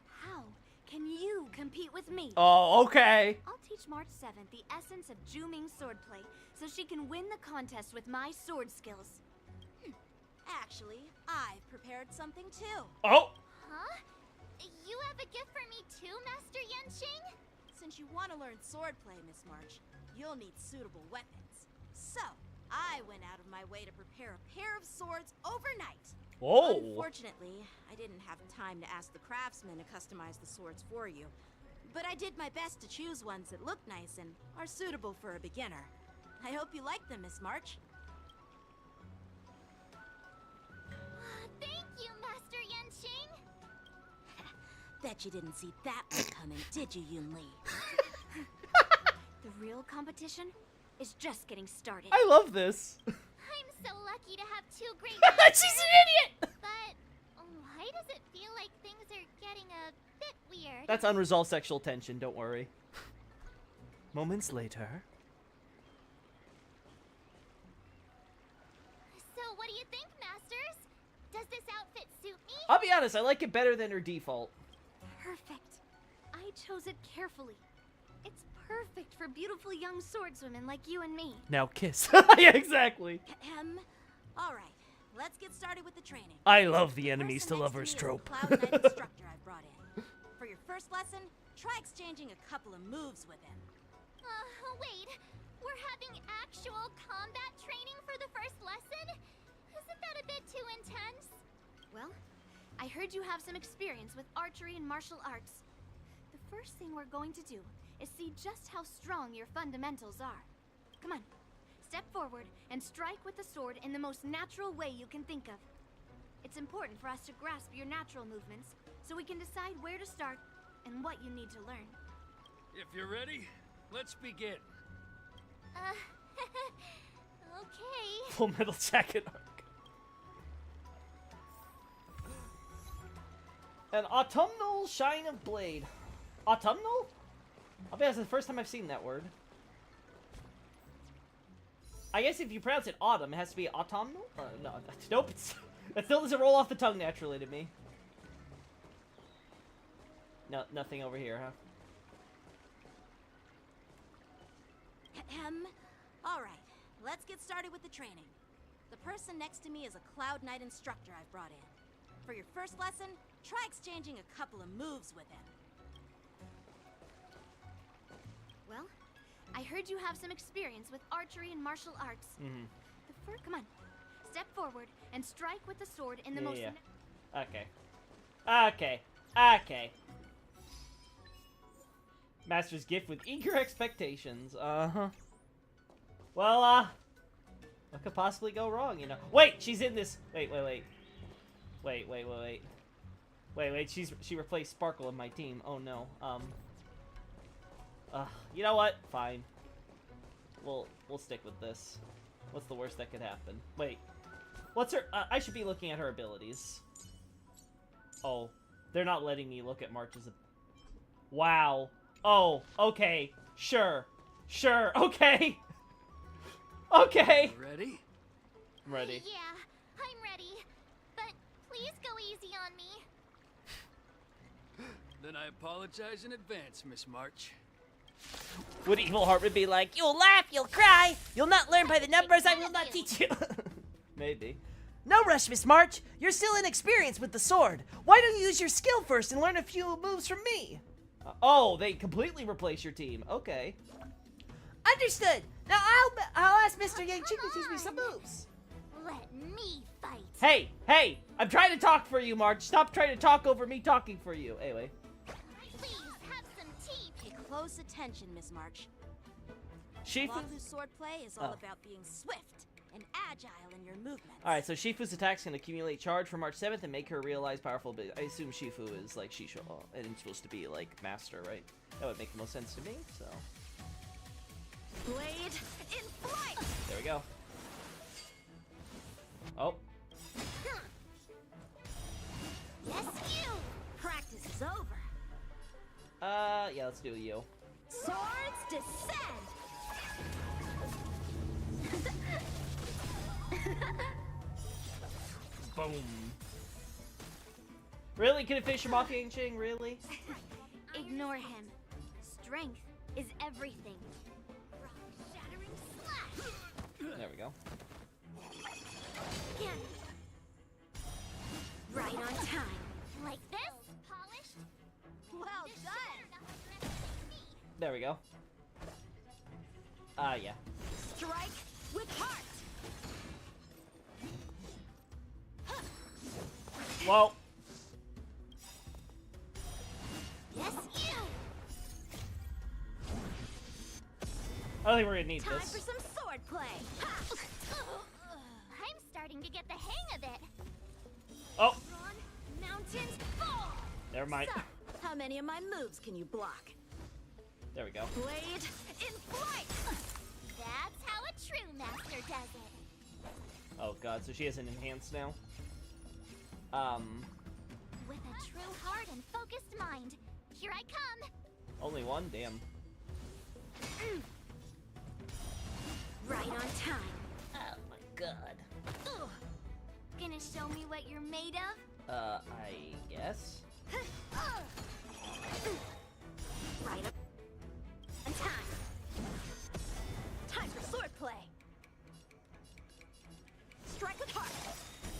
Speaker 7: How can you compete with me?
Speaker 1: Oh, okay.
Speaker 7: I'll teach teach March 7th the essence of Juming swordplay so she can win the contest with my sword skills.
Speaker 6: Actually, I've prepared something too.
Speaker 1: Oh!
Speaker 5: Huh? You have a gift for me too, Master Yanqing?
Speaker 6: Since you want to learn swordplay, Miss March, you'll need suitable weapons. So, I went out of my way to prepare a pair of swords overnight.
Speaker 1: Whoa!
Speaker 6: Unfortunately, I didn't have time to ask the craftsman to customize the swords for you. But I did my best to choose ones that look nice and are suitable for a beginner. I hope you like them, Miss March.
Speaker 5: Thank you, Master Yanqing!
Speaker 6: Bet you didn't see that one coming, did you, Yun Li?
Speaker 7: The real competition is just getting started.
Speaker 1: I love this.
Speaker 5: I'm so lucky to have two great
Speaker 1: She's an idiot!
Speaker 5: But why does it feel like things are getting a bit weird?
Speaker 1: That's unresolved sexual tension, don't worry. Moments later.
Speaker 5: So what do you think, Masters? Does this outfit suit me?
Speaker 1: I'll be honest, I like it better than her default.
Speaker 7: Perfect. I chose it carefully. It's perfect for beautiful young swordswomen like you and me.
Speaker 1: Now kiss. Yeah, exactly.
Speaker 6: Alright, let's get started with the training.
Speaker 1: I love the enemies to lovers trope.
Speaker 6: Cloud Knight instructor I've brought in. For your first lesson, try exchanging a couple of moves with him.
Speaker 5: Wait. We're having actual combat training for the first lesson? Isn't that a bit too intense?
Speaker 7: Well, I heard you have some experience with archery and martial arts. The first thing we're going to do is see just how strong your fundamentals are. Come on, step forward and strike with the sword in the most natural way you can think of. It's important for us to grasp your natural movements so we can decide where to start and what you need to learn.
Speaker 11: If you're ready, let's begin.
Speaker 5: Okay.
Speaker 1: Full Metal Jacket arc. An autumnal shine of blade. Autumnal? I'll be honest, it's the first time I've seen that word. I guess if you pronounce it autumn, it has to be autumnal? No, nope, that still doesn't roll off the tongue naturally to me. No, nothing over here, huh?
Speaker 6: Alright, let's get started with the training. The person next to me is a Cloud Knight instructor I've brought in. For your first lesson, try exchanging a couple of moves with him.
Speaker 7: Well, I heard you have some experience with archery and martial arts.
Speaker 1: Mm-hmm.
Speaker 7: Come on, step forward and strike with the sword in the most...
Speaker 1: Okay. Okay. Okay. Master's gift with eager expectations. Uh-huh. Well, what could possibly go wrong, you know? Wait, she's in this... Wait. She replaced Sparkle in my team. Oh, no. You know what? Fine. We'll stick with this. What's the worst that could happen? Wait. What's her... I should be looking at her abilities. Oh. They're not letting me look at March's... Wow. Oh, okay. Sure. Okay. Okay.
Speaker 11: Ready?
Speaker 1: I'm ready.
Speaker 5: Yeah, I'm ready. But please go easy on me.
Speaker 11: Then I apologize in advance, Miss March.
Speaker 1: Would Evil Heartman be like, you'll laugh, you'll cry, you'll not learn by the numbers, I will not teach you. Maybe. No rush, Miss March. You're still inexperienced with the sword. Why don't you use your skill first and learn a few moves from me? Oh, they completely replace your team. Okay. Understood. Now I'll ask Mr. Yanqing to teach me some moves.
Speaker 5: Let me fight.
Speaker 1: Hey, I'm trying to talk for you, March. Stop trying to talk over me talking for you. Anyway.
Speaker 5: Please have some tea.
Speaker 6: Pay close attention, Miss March.
Speaker 1: Shifu.
Speaker 6: Longu's swordplay is all about being swift and agile in your movements.
Speaker 1: Alright, so Shifu's attacks can accumulate charge for March 7th and make her realize powerful abilities. I assume Shifu is like Shisho, and it's supposed to be like Master, right? That would make the most sense to me, so.
Speaker 6: Blade in flight!
Speaker 1: There we go. Oh.
Speaker 6: Yes, you! Practice is over.
Speaker 1: Yeah, let's do a Yo.
Speaker 6: Swords descend!
Speaker 1: Boom. Really? Can it finish him off, Yanqing? Really?
Speaker 7: Ignore him. Strength is everything.
Speaker 5: Shattering slash!
Speaker 1: There we go.
Speaker 7: Again. Right on time.
Speaker 5: Like this? Polished?
Speaker 6: Well
Speaker 5: This should
Speaker 6: done!
Speaker 5: better not underestimate me.
Speaker 1: There we go. Yeah.
Speaker 6: Strike with heart!
Speaker 1: Whoa.
Speaker 5: Yes, you!
Speaker 1: I don't think we're gonna need
Speaker 6: Time
Speaker 1: this.
Speaker 6: for some sword play! Ha!
Speaker 5: I'm starting to get the hang of it.
Speaker 1: Oh,
Speaker 6: Run, mountains, fall!
Speaker 1: never mind.
Speaker 6: So, how many of my moves can you block?
Speaker 1: There we go.
Speaker 6: Blade in flight!
Speaker 5: That's how a true master does it.
Speaker 1: Oh god, so she has an enhance now.
Speaker 5: With a true heart and focused mind. Here I come.
Speaker 1: Only one? Damn.
Speaker 6: Right on time.
Speaker 1: Oh my god.
Speaker 7: Ugh. Gonna show me what you're made of?
Speaker 1: I guess?
Speaker 6: Right on time. Time for sword play. Strike with heart.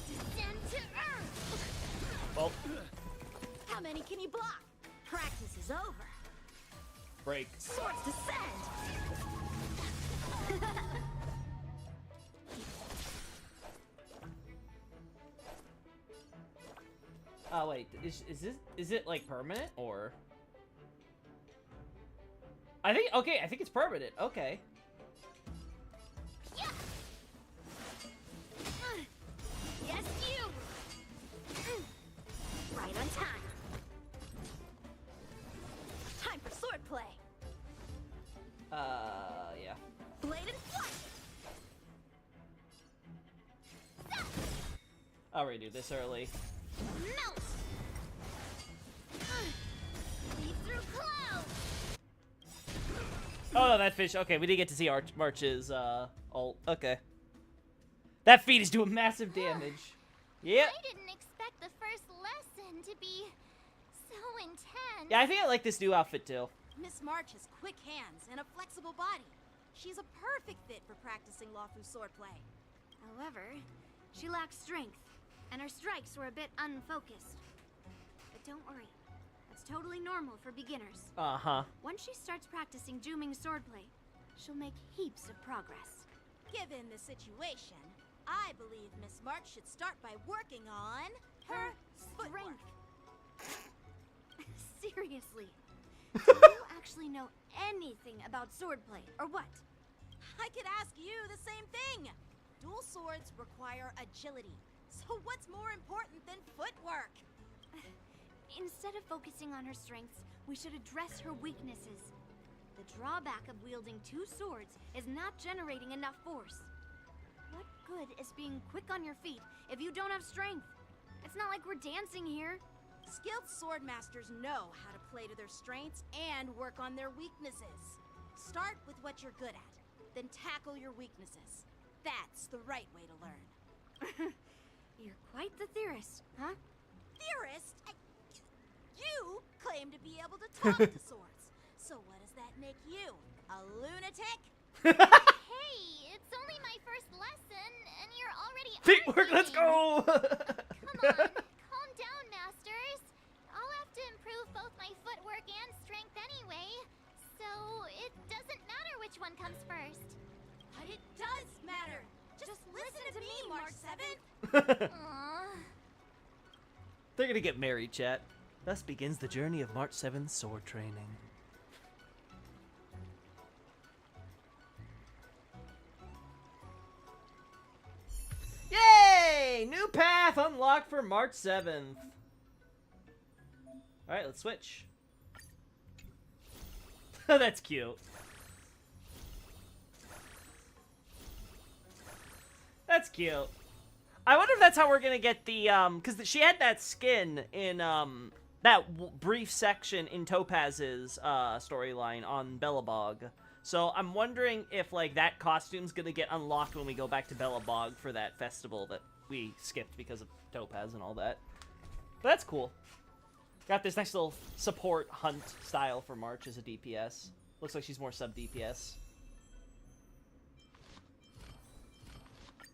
Speaker 5: Descend to earth.
Speaker 1: Well,
Speaker 6: How many can you block? Practice is over.
Speaker 1: break.
Speaker 6: Swords descend.
Speaker 1: Oh wait, is it like permanent or? I think it's permanent. Okay.
Speaker 5: Yeah. Yes, you.
Speaker 6: Right on time. Time for sword play.
Speaker 1: Yeah.
Speaker 6: Blade and flight.
Speaker 1: I'll redo this early.
Speaker 5: Melt. Leap through clouds.
Speaker 1: Oh no, that fish. Okay, we didn't get to see March's ult. Okay. That feat is doing massive damage. Yep.
Speaker 5: I didn't expect the first lesson to be so intense.
Speaker 1: Yeah, I think I like this new outfit too.
Speaker 6: Miss March has quick hands and a flexible body. She's a perfect fit for practicing Lawfu swordplay.
Speaker 7: However, she lacks strength, and her strikes were a bit unfocused. But don't worry, that's totally normal for beginners.
Speaker 1: Uh-huh.
Speaker 7: Once she starts practicing Juming swordplay, she'll make heaps of progress.
Speaker 6: Given the situation, I believe Miss March should start by working on her footwork.
Speaker 7: Seriously, do you actually know anything about swordplay, or what?
Speaker 6: I could ask you the same thing. Dual swords require agility. So what's more important than footwork?
Speaker 7: Instead of focusing on her strengths, we should address her weaknesses. The drawback of wielding two swords is not generating enough force. What good is being quick on your feet if you don't have strength? It's not like we're dancing here.
Speaker 6: Skilled sword masters know how to play to their strengths and work on their weaknesses. Start with what you're good at, then tackle your weaknesses. That's the right way to learn.
Speaker 7: You're quite the theorist, huh?
Speaker 6: Theorist? You claim to be able to talk to swords. So what does that make you? A lunatic?
Speaker 5: Hey, it's only my first lesson, and you're already
Speaker 1: Feetwork, let's
Speaker 5: arguing.
Speaker 1: go!
Speaker 5: Come on, calm down, masters. I'll have to improve both my footwork and strength anyway, so it doesn't matter which one comes first.
Speaker 6: But it does matter. Just listen to me, March 7th.
Speaker 5: Aww.
Speaker 1: They're gonna get married, chat. Thus begins the journey of March 7th sword training. Yay! New path unlocked for March 7th. Alright, let's switch. That's cute. That's cute. I wonder if that's how we're gonna get the, because she had that skin in, that brief section in Topaz's, storyline on Belobog. So I'm wondering if, like, that costume's gonna get unlocked when we go back to Belobog for that festival that we skipped because of Topaz and all that. But that's cool. Got this nice little support hunt style for March as a DPS. Looks like she's more sub DPS.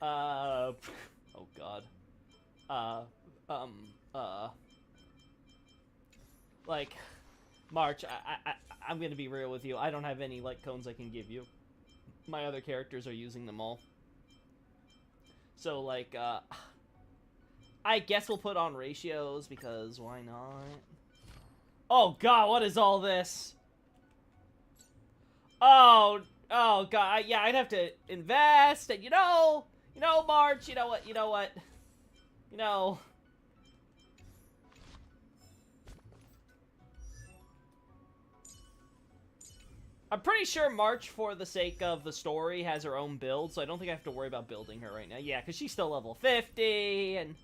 Speaker 1: Oh god. Like, March, I'm gonna be real with you. I don't have any light cones I can give you. My other characters are using them all. So, like, I guess we'll put on ratios, because why not? Oh god, what is all this? Oh god, yeah, I'd have to invest, and you know, March, you know what, I'm pretty sure March, for the sake of the story, has her own build, so I don't think I have to worry about building her right now. Yeah, because she's still level 50, and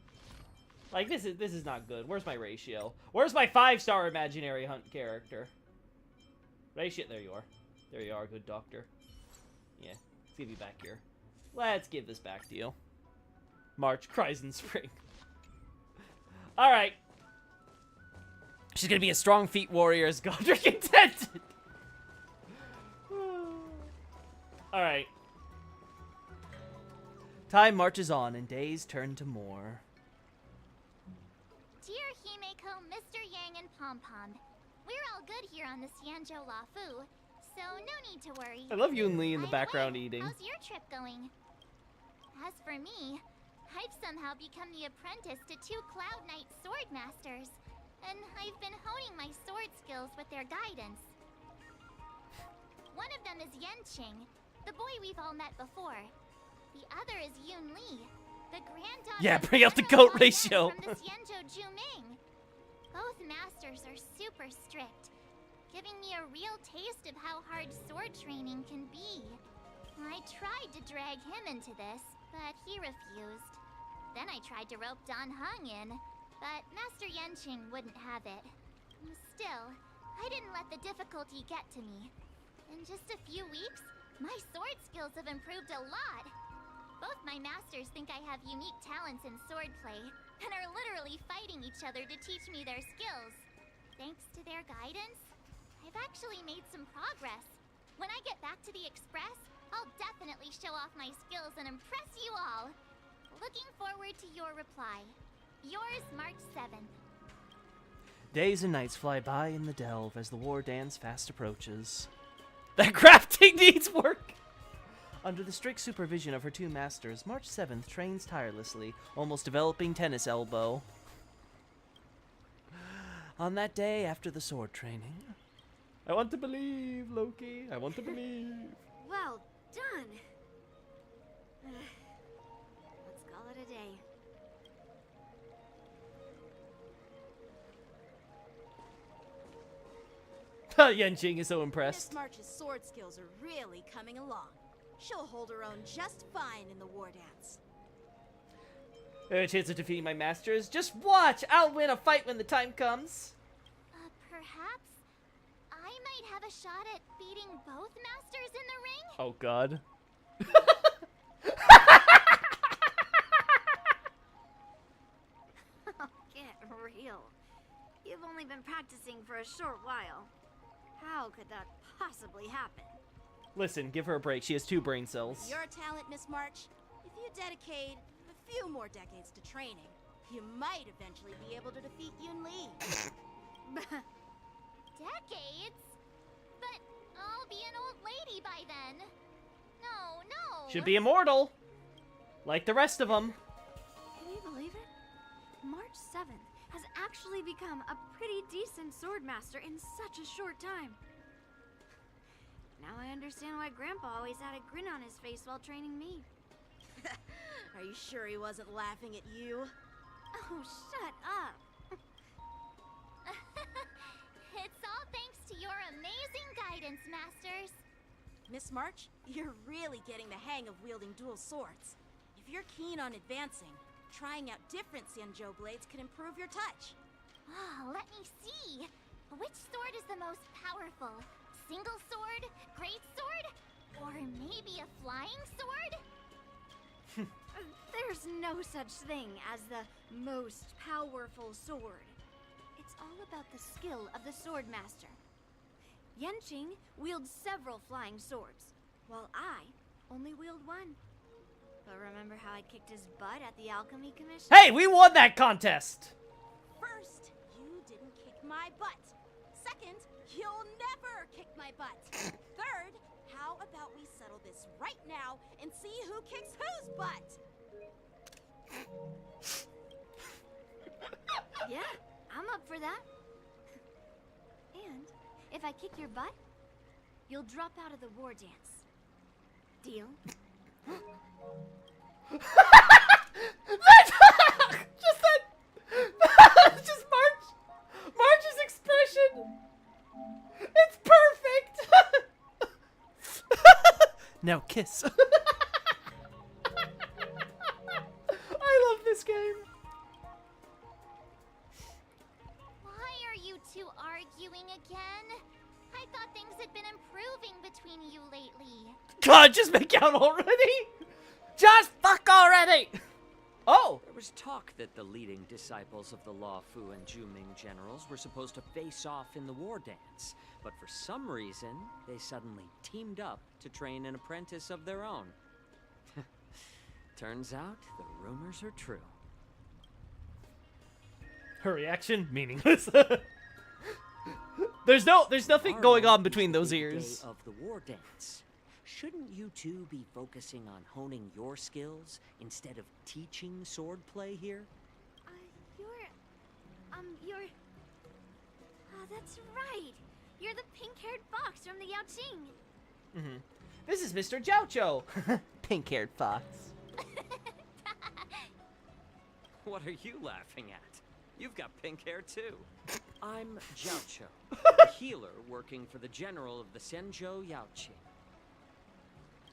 Speaker 1: like, this is not good. Where's my ratio? Where's my 5-star imaginary hunt character? Ratio, there you are. There you are, good doctor. Yeah, let's give you back here. Let's give this back to you. March cries in spring. Alright. She's gonna be a strong feat warrior as Godric intended. Alright. Time marches on and days turn to more.
Speaker 5: Dear Himeko, Mr. Yang, and Pom Pom, we're all good here on the Xianzhou Lafu, so no need to worry.
Speaker 1: I love Yun Li in the
Speaker 5: By
Speaker 1: background
Speaker 5: way,
Speaker 1: eating.
Speaker 5: How's your trip going? As for me, I've somehow become the apprentice to 2 Cloud Knight sword masters, and I've been honing my sword skills with their guidance. One of them is Yanqing, the boy we've all met before. The other is Yun Li, the granddaughter
Speaker 1: Yeah,
Speaker 5: of
Speaker 1: bring out the
Speaker 5: General
Speaker 1: goat
Speaker 5: Huan Yan
Speaker 1: ratio.
Speaker 5: from the Xianzhou Juming. Both masters are super strict, giving me a real taste of how hard sword training can be. I tried to drag him into this, but he refused. Then I tried to rope Dan Heng in, but Master Yanqing wouldn't have it. Still, I didn't let the difficulty get to me. In just a few weeks, my sword skills have improved a lot. Both my masters think I have unique talents in swordplay, and are literally fighting each other to teach me their skills. Thanks to their guidance, I've actually made some progress. When I get back to the Express, I'll definitely show off my skills and impress you all. Looking forward to your reply. Yours, March 7th.
Speaker 1: Days and nights fly by in the delve as the war dance fast approaches. That crafting needs work! Under the strict supervision of her 2 masters, March 7th trains tirelessly, almost developing tennis elbow. On that day after the sword training, I want to believe, Loki. I want to believe.
Speaker 7: Well done. Let's call it a day.
Speaker 1: Yanqing is so impressed.
Speaker 6: Miss March's sword skills are really coming along. She'll hold her own just fine in the war dance.
Speaker 1: A chance of defeating my masters? Just watch! I'll win a fight when the time comes.
Speaker 5: Perhaps I might have a shot at beating both masters in the ring?
Speaker 1: Oh god.
Speaker 7: Get real. You've only been practicing for a short while. How could that possibly happen?
Speaker 1: Listen, give her a break. She has 2 brain cells.
Speaker 6: Your talent, Miss March, if you dedicate a few more decades to training, you might eventually be able to defeat Yun Li.
Speaker 5: Decades? But I'll be an old lady by then. No.
Speaker 1: Should be immortal. Like the rest of them.
Speaker 7: Can you believe it? March 7th has actually become a pretty decent swordmaster in such a short time. Now I understand why Grandpa always had a grin on his face while training me.
Speaker 6: Are you sure he wasn't laughing at you?
Speaker 7: Oh, shut up.
Speaker 5: It's all thanks to your amazing guidance, masters.
Speaker 6: Miss March, you're really getting the hang of wielding dual swords. If you're keen on advancing, trying out different Xianzhou blades can improve your touch.
Speaker 5: Oh, let me see. Which sword is the most powerful? Single sword? Great sword? Or maybe a flying sword?
Speaker 7: There's no such thing as the most powerful sword. It's all about the skill of the swordmaster. Yanqing wields several flying swords, while I only wield one. But remember how I kicked his butt at the Alchemy Commission?
Speaker 1: Hey, we won that contest!
Speaker 6: First, you didn't kick my butt. Second, you'll never kick my butt. Third, how about we settle this right now and see who kicks whose butt?
Speaker 7: Yeah, I'm up for that. And if I kick your butt, you'll drop out of the war dance. Deal?
Speaker 1: Just March's expression. It's perfect. Now kiss. I love this game.
Speaker 5: Why are you two arguing again? I thought things had been improving between you lately.
Speaker 1: God, just make out already. Just fuck already. Oh.
Speaker 12: There was talk that the leading disciples of the Law Fu and Zhuming generals were supposed to face off in the war dance, but for some reason, they suddenly teamed up to train an apprentice of their own. Turns out, the rumors are true.
Speaker 1: Her reaction meaningless. There's nothing going on between those ears.
Speaker 12: Day of the war dance. Shouldn't you two be focusing on honing your skills instead of teaching swordplay here?
Speaker 7: That's right. You're the pink-haired fox from the Yaoqing.
Speaker 1: Mm-hmm. This is Mr. Jiaoqiu. Pink-haired fox.
Speaker 12: What are you laughing at? You've got pink hair too. I'm Jiaoqiu, a healer working for the general of the Senjo Yaoqing.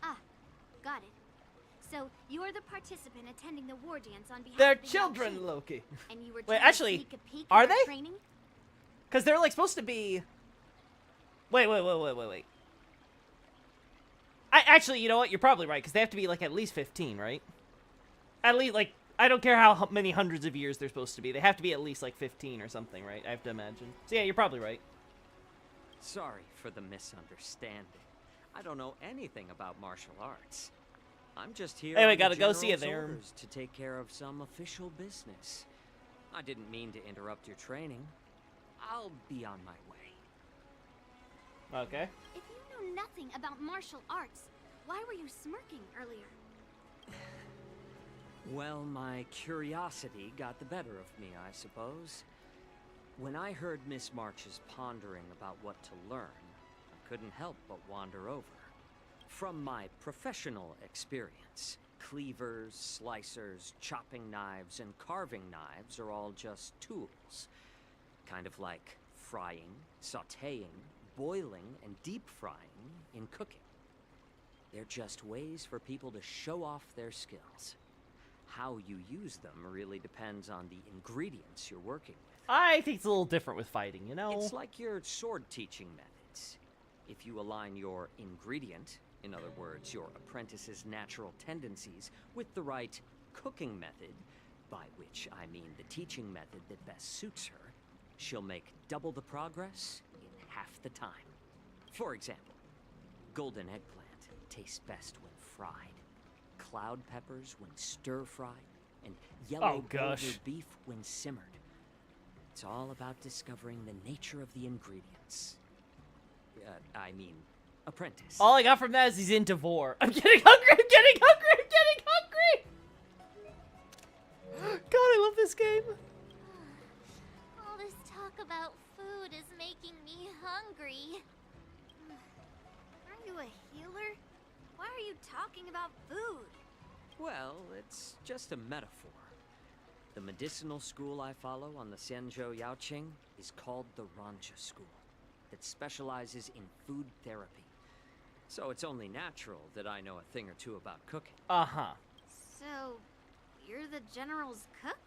Speaker 7: Ah, got it. So you're the participant attending the war dance on behalf
Speaker 1: They're
Speaker 7: of the
Speaker 1: children,
Speaker 7: Yaoqing.
Speaker 1: Loki.
Speaker 7: And you were
Speaker 1: Wait,
Speaker 7: trying
Speaker 1: actually,
Speaker 7: to sneak a peek
Speaker 1: are
Speaker 7: at our
Speaker 1: they?
Speaker 7: training?
Speaker 1: Because they're like supposed to be. Wait. Actually, you know what? You're probably right. Because they have to be like at least 15, right? At least like I don't care how many hundreds of years they're supposed to be. They have to be at least like 15 or something, right? I have to imagine. So yeah, you're probably right.
Speaker 12: Sorry for the misunderstanding. I don't know anything about martial arts. I'm just here
Speaker 1: Hey, we
Speaker 12: on
Speaker 1: gotta
Speaker 12: the
Speaker 1: go see you
Speaker 12: general's
Speaker 1: there.
Speaker 12: orders to take care of some official business. I didn't mean to interrupt your training. I'll be on my way.
Speaker 1: Okay.
Speaker 7: If you know nothing about martial arts, why were you smirking earlier?
Speaker 12: Well, my curiosity got the better of me, I suppose. When I heard Miss March's pondering about what to learn, I couldn't help but wander over. From my professional experience, cleavers, slicers, chopping knives, and carving knives are all just tools. Kind of like frying, sautéing, boiling, and deep frying in cooking. They're just ways for people to show off their skills. How you use them really depends on the ingredients you're working with.
Speaker 1: I think it's a little different with fighting, you know?
Speaker 12: It's like your sword teaching methods. If you align your ingredient, in other words, your apprentice's natural tendencies, with the right cooking method, by which I mean the teaching method that best suits her, she'll make double the progress in half the time. For example, golden eggplant tastes best when fried, cloud peppers when stir-fried, and yellow boulder beef when simmered. It's all about discovering the nature of the ingredients. I mean, apprentice.
Speaker 1: All I got from that is he's into vor. I'm getting hungry, I'm getting hungry, I'm getting hungry! God, I love this game.
Speaker 5: All this talk about food is making me hungry.
Speaker 7: Aren't you a healer? Why are you talking about food?
Speaker 12: Well, it's just a metaphor. The medicinal school I follow on the Senjo Yaoqing is called the Rancha School, that specializes in food therapy. So it's only natural that I know a thing or two about cooking.
Speaker 1: Uh-huh.
Speaker 7: So, you're the general's cook?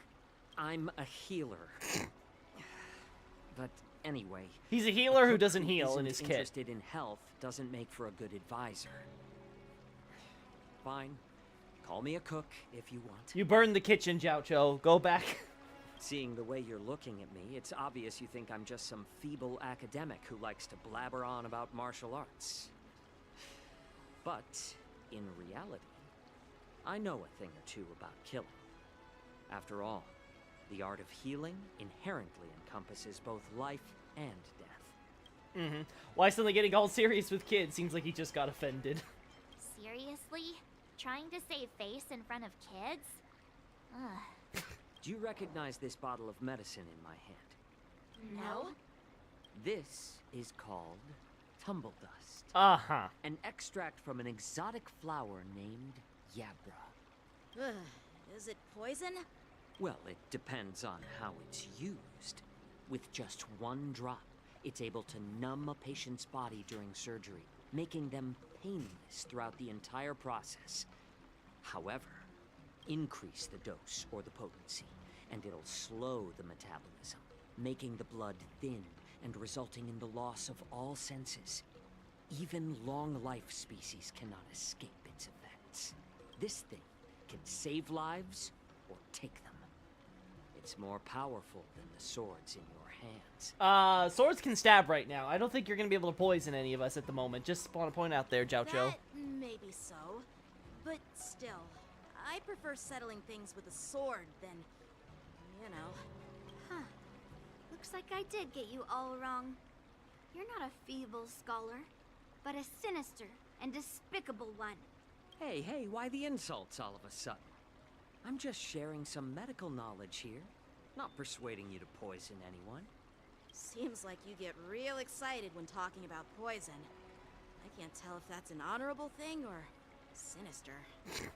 Speaker 12: I'm a healer. But anyway...
Speaker 1: He's a healer who doesn't heal in his kit.
Speaker 12: Interested in health doesn't make for a good advisor. Fine. Call me a cook if you want.
Speaker 1: You burned the kitchen, Jiaoqiu. Go back.
Speaker 12: Seeing the way you're looking at me, it's obvious you think I'm just some feeble academic who likes to blabber on about martial arts. But, in reality, I know a thing or two about killing. After all, the art of healing inherently encompasses both life and death.
Speaker 1: Mm-hmm. Why suddenly getting all serious with kids? Seems like he just got offended.
Speaker 5: Seriously? Trying to save face in front of kids? Ugh.
Speaker 12: Do you recognize this bottle of medicine in my hand?
Speaker 6: No?
Speaker 12: This is called Tumble Dust.
Speaker 1: Uh-huh.
Speaker 12: An extract from an exotic flower named Yabra.
Speaker 6: Ugh, is it poison?
Speaker 12: Well, it depends on how it's used. With just one drop, it's able to numb a patient's body during surgery, making them painless throughout the entire process. However, increase the dose or the potency, and it'll slow the metabolism, making the blood thin and resulting in the loss of all senses. Even long-life species cannot escape its effects. This thing can save lives or take them. It's more powerful than the swords in your hands.
Speaker 1: Swords can stab right now. I don't think you're gonna be able to poison any of us at the moment. Just want to point out there, Jiao Cho.
Speaker 6: That may be so, but still, I prefer settling things with a sword than, you know.
Speaker 7: Huh. Looks like I did get you all wrong. You're not a feeble scholar, but a sinister and despicable one.
Speaker 12: Hey, why the insults all of a sudden? I'm just sharing some medical knowledge here, not persuading you to poison anyone.
Speaker 6: Seems like you get real excited when talking about poison. I can't tell if that's an honorable thing or sinister.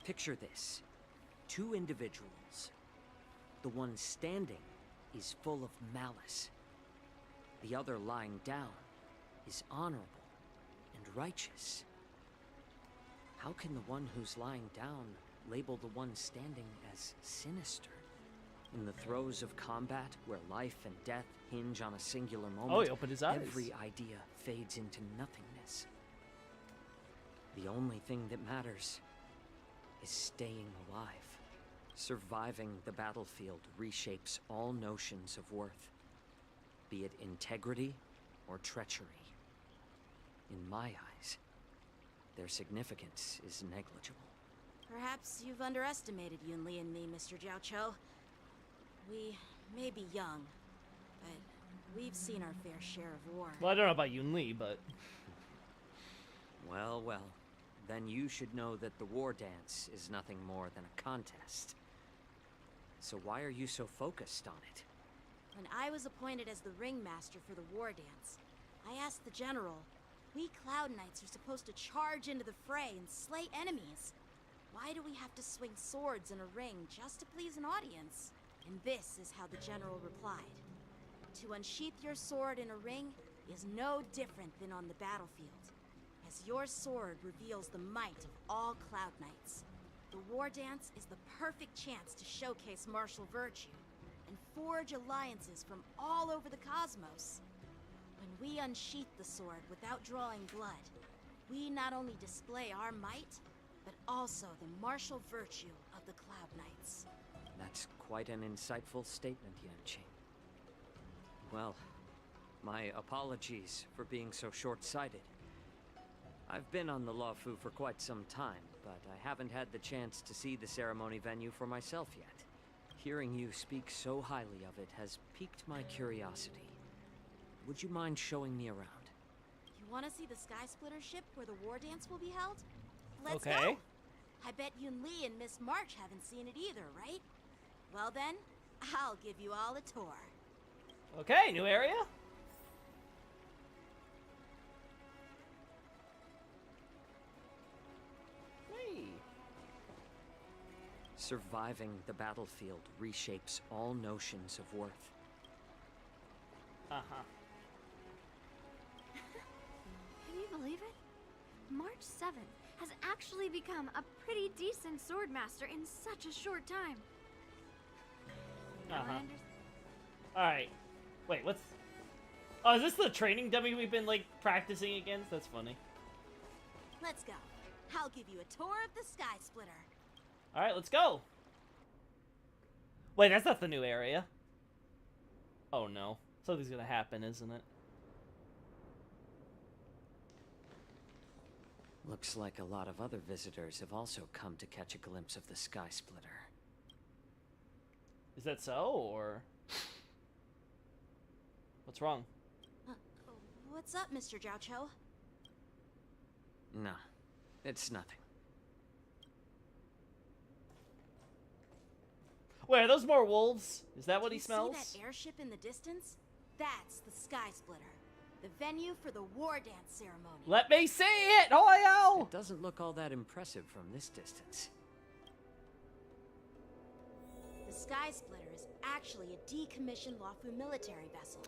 Speaker 12: Picture this. Two individuals. The one standing is full of malice. The other lying down is honorable and righteous. How can the one who's lying down label the one standing as sinister? In the throes of combat, where life and death hinge on a singular moment,
Speaker 1: Oh, he opened his eyes.
Speaker 12: every idea fades into nothingness. The only thing that matters is staying alive. Surviving the battlefield reshapes all notions of worth, be it integrity or treachery. In my eyes, their significance is negligible.
Speaker 6: Perhaps you've underestimated Yunli and me, Mr. Jiao Cho. We may be young, but we've seen our fair share of war.
Speaker 1: Well, I don't know about Yun Li, but...
Speaker 12: Well, then you should know that the war dance is nothing more than a contest. So why are you so focused on it?
Speaker 6: When I was appointed as the ringmaster for the war dance, I asked the general, we Cloud Knights are supposed to charge into the fray and slay enemies. Why do we have to swing swords in a ring just to please an audience? And this is how the general replied. To unsheath your sword in a ring is no different than on the battlefield, as your sword reveals the might of all Cloud Knights. The war dance is the perfect chance to showcase martial virtue and forge alliances from all over the cosmos. When we unsheath the sword without drawing blood, we not only display our might, but also the martial virtue of the Cloud Knights.
Speaker 12: That's quite an insightful statement, Yanqing. Well, my apologies for being so short-sighted. I've been on the Luofu for quite some time, but I haven't had the chance to see the ceremony venue for myself yet. Hearing you speak so highly of it has piqued my curiosity. Would you mind showing me around?
Speaker 6: You want to see the Sky Splitter ship where the war dance will be held? Let's
Speaker 1: Okay.
Speaker 6: go! I bet Yun Li and Miss March haven't seen it either, right? Well then, I'll give you all a tour.
Speaker 1: Okay, new area? Hey.
Speaker 12: Surviving the battlefield reshapes all notions of worth.
Speaker 1: Uh-huh.
Speaker 7: Can you believe it? March 7th has actually become a pretty decent swordmaster in such a short time.
Speaker 1: Uh-huh. Alright. Wait, what's... Oh, is this the training dummy we've been, like, practicing against? That's funny.
Speaker 6: Let's go. I'll give you a tour of the Sky Splitter.
Speaker 1: Alright, let's go! Wait, that's not the new area. Oh no. Something's gonna happen, isn't it?
Speaker 12: Looks like a lot of other visitors have also come to catch a glimpse of the Sky Splitter.
Speaker 1: Is that so, or what's wrong?
Speaker 6: What's up, Mr. Jiao Cho?
Speaker 12: No, it's nothing.
Speaker 1: Wait, are those more wolves? Is that what he smells?
Speaker 6: See that airship in the distance? That's the Sky Splitter, the venue for the war dance ceremony.
Speaker 1: Let me see it, Hoyo!
Speaker 12: It doesn't look all that impressive from this distance.
Speaker 6: The Sky Splitter is actually a decommissioned Luofu military vessel.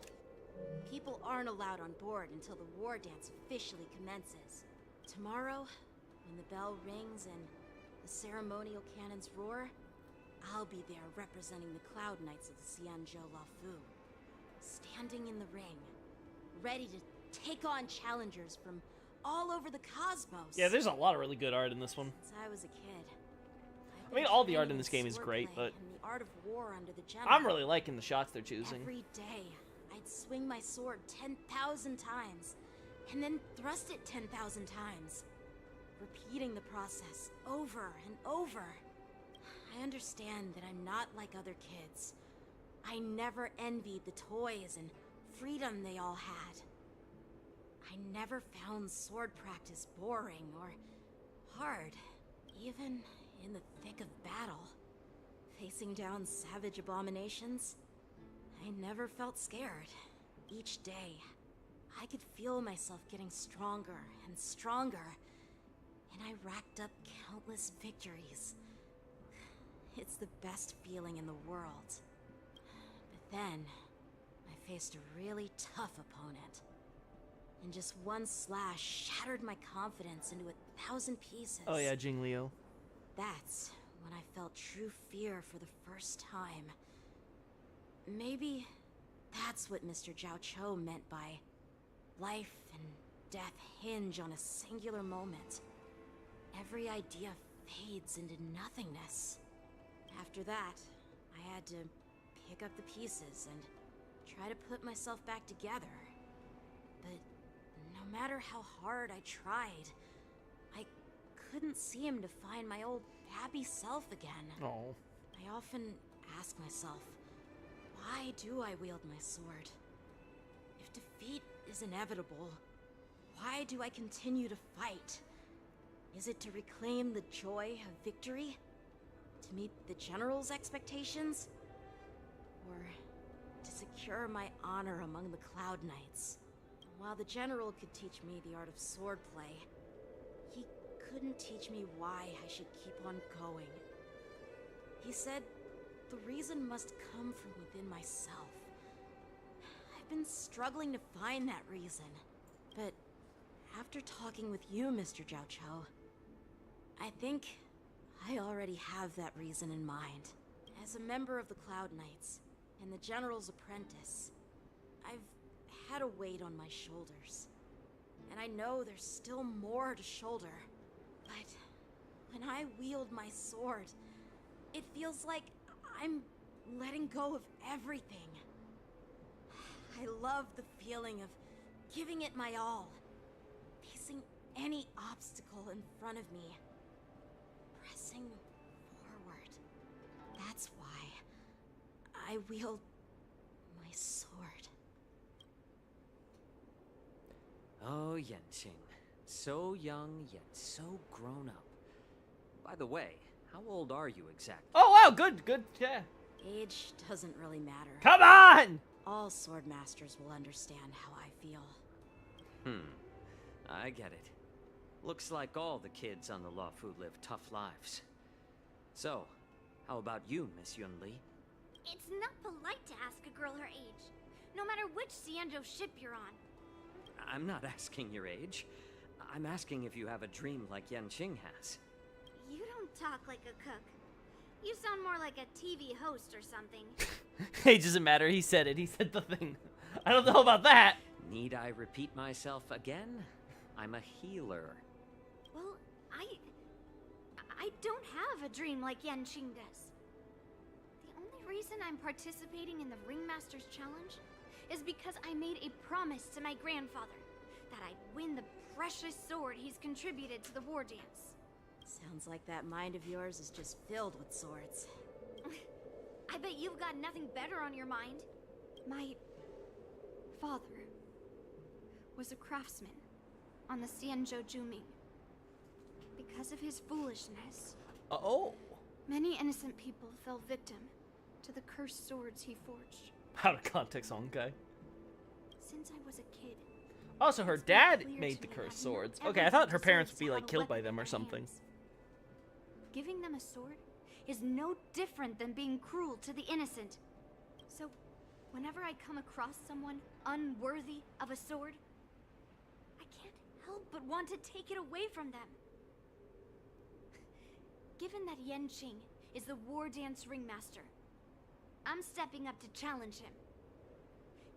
Speaker 6: People aren't allowed on board until the war dance officially commences. Tomorrow, when the bell rings and the ceremonial cannons roar, I'll be there representing the Cloud Knights of the Xianzhou Luofu. Standing in the ring, ready to take on challengers from all over the cosmos.
Speaker 1: Yeah, there's a lot of really good art in this one.
Speaker 6: Since I was a kid.
Speaker 1: I mean, all the art in this game is great, but
Speaker 6: and the art of war under the general.
Speaker 1: I'm really liking the shots they're choosing.
Speaker 6: Every day, I'd swing my sword 10,000 times, and then thrust it 10,000 times, repeating the process over and over. I understand that I'm not like other kids. I never envied the toys and freedom they all had. I never found sword practice boring or hard, even in the thick of battle. Facing down savage abominations, I never felt scared. Each day, I could feel myself getting stronger and stronger, and I racked up countless victories. It's the best feeling in the world. But then, I faced a really tough opponent. And just one slash shattered my confidence into 1,000 pieces.
Speaker 1: Oh yeah, Jing Liu.
Speaker 6: That's when I felt true fear for the first time. Maybe that's what Mr. Jiao Cho meant by life and death hinge on a singular moment. Every idea fades into nothingness. After that, I had to pick up the pieces and try to put myself back together. But no matter how hard I tried, I couldn't seem to find my old happy self again.
Speaker 1: Oh.
Speaker 6: I often ask myself, why do I wield my sword? If defeat is inevitable, why do I continue to fight? Is it to reclaim the joy of victory? To meet the General's expectations? Or to secure my honor among the Cloud Knights? While the General could teach me the art of swordplay, he couldn't teach me why I should keep on going. He said the reason must come from within myself. I've been struggling to find that reason, but after talking with you, Mr. Jiao Cho, I think I already have that reason in mind. As a member of the Cloud Knights and the General's apprentice, I've had a weight on my shoulders. And I know there's still more to shoulder. But when I wield my sword, it feels like I'm letting go of everything. I love the feeling of giving it my all, facing any obstacle in front of me, pressing forward. That's why I wield my sword.
Speaker 12: Oh, Yanqing. So young, yet so grown up. By the way, how old are you exactly?
Speaker 1: Oh wow, good, yeah.
Speaker 6: Age doesn't really matter.
Speaker 1: Come on!
Speaker 6: All sword masters will understand how I feel.
Speaker 12: I get it. Looks like all the kids on the Luofu live tough lives. So, how about you, Miss Yunli?
Speaker 7: It's not polite to ask a girl her age, no matter which Xianzhou ship you're on.
Speaker 12: I'm not asking your age. I'm asking if you have a dream like Yanqing has.
Speaker 7: You don't talk like a cook. You sound more like a TV host or something.
Speaker 1: It doesn't matter. He said it. He said the thing. I don't know about that.
Speaker 12: Need I repeat myself again? I'm a healer.
Speaker 7: Well, I don't have a dream like Yanqing does. The only reason I'm participating in the Ringmaster's Challenge is because I made a promise to my grandfather that I'd win the precious sword he's contributed to the war dance.
Speaker 6: Sounds like that mind of yours is just filled with swords.
Speaker 7: I bet you've got nothing better on your mind. My father was a craftsman on the Xianzhou Juming. Because of his foolishness,
Speaker 1: many
Speaker 7: innocent people fell victim to the cursed swords he forged.
Speaker 1: Out of context, okay.
Speaker 7: Since I was a kid.
Speaker 1: Also, her dad made the cursed swords. Okay, I thought her parents would be like killed by them or something.
Speaker 7: Giving them a sword is no different than being cruel to the innocent. So, whenever I come across someone unworthy of a sword, I can't help but want to take it away from them. Given that Yanqing is the war dance ringmaster, I'm stepping up to challenge him.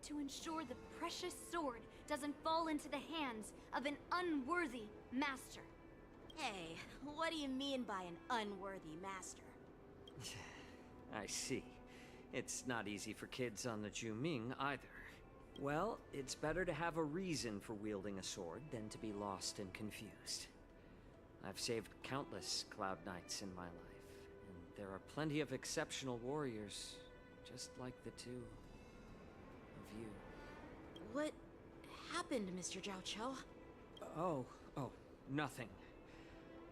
Speaker 7: To ensure the precious sword doesn't fall into the hands of an unworthy master.
Speaker 6: Hey, what do you mean by an unworthy master?
Speaker 12: I see. It's not easy for kids on the Juming either. Well, it's better to have a reason for wielding a sword than to be lost and confused. I've saved countless Cloud Knights in my life, and there are plenty of exceptional warriors, just like the two of you.
Speaker 6: What happened, Mr. Jiao Cho?
Speaker 12: Oh, nothing.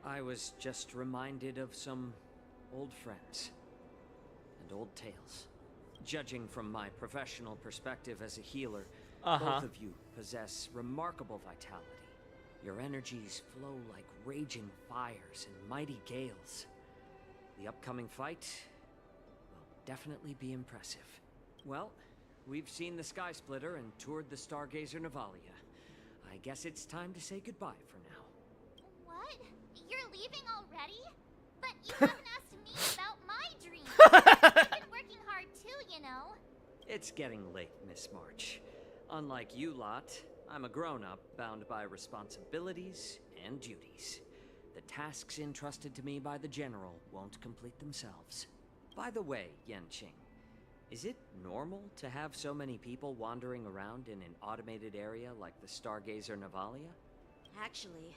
Speaker 12: I was just reminded of some old friends and old tales. Judging from my professional perspective as a healer, both of you possess remarkable vitality. Your energies flow like raging fires and mighty gales. The upcoming fight will definitely be impressive. Well, we've seen the Sky Splitter and toured the Stargazer Navalia. I guess it's time to say goodbye for now.
Speaker 5: What? You're leaving already? But you haven't asked me about my dream. I've been working hard too, you know.
Speaker 12: It's getting late, Miss March. Unlike you lot, I'm a grown-up bound by responsibilities and duties. The tasks entrusted to me by the General won't complete themselves. By the way, Yanqing, is it normal to have so many people wandering around in an automated area like the Stargazer Navalia?
Speaker 6: Actually,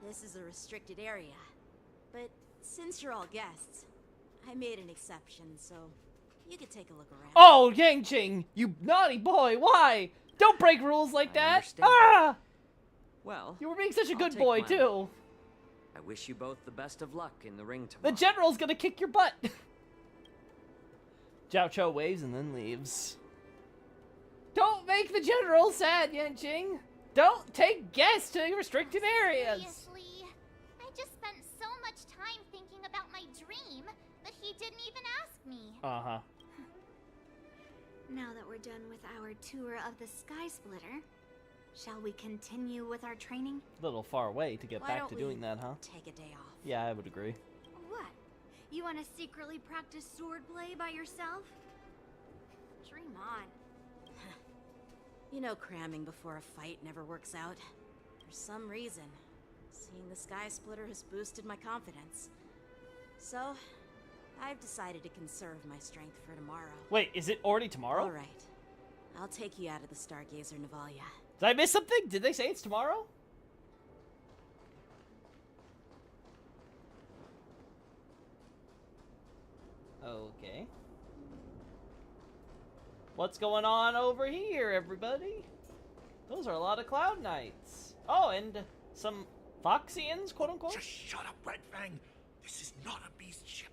Speaker 6: this is a restricted area. But since you're all guests, I made an exception, so you could take a look around.
Speaker 1: Oh, Yanqing, you naughty boy, why? Don't break rules like that!
Speaker 12: Understand.
Speaker 1: Ah!
Speaker 12: Well,
Speaker 1: You were being such a
Speaker 12: I'll
Speaker 1: good
Speaker 12: take
Speaker 1: boy,
Speaker 12: my
Speaker 1: too.
Speaker 12: I wish you both the best of luck in the ring tomorrow.
Speaker 1: The General's gonna kick your butt! Jiao Cho waves and then leaves. Don't make the General sad, Yanqing! Don't take guests to restricted areas!
Speaker 5: Seriously, I just spent so much time thinking about my dream, but he didn't even ask me.
Speaker 1: Uh-huh.
Speaker 7: Now that we're done with our tour of the Sky Splitter, shall we continue with our training?
Speaker 1: A little far away to get
Speaker 6: Why
Speaker 1: back
Speaker 6: don't
Speaker 1: to
Speaker 6: we
Speaker 1: doing that, huh?
Speaker 6: Take a day off.
Speaker 1: Yeah, I would agree.
Speaker 7: What? You want to secretly practice swordplay by yourself? Dream on.
Speaker 6: You know cramming before a fight never works out. For some reason, seeing the Sky Splitter has boosted my confidence. So, I've decided to conserve my strength for tomorrow.
Speaker 1: Wait, is it already tomorrow?
Speaker 6: All right. I'll take you out of the Stargazer Navalia.
Speaker 1: Did I miss something? Did they say it's tomorrow? Okay. What's going on over here, everybody? Those are a lot of Cloud Knights. Oh, and some Foxians, quote-unquote?
Speaker 13: Just shut up, Red Fang. This is not a beast ship.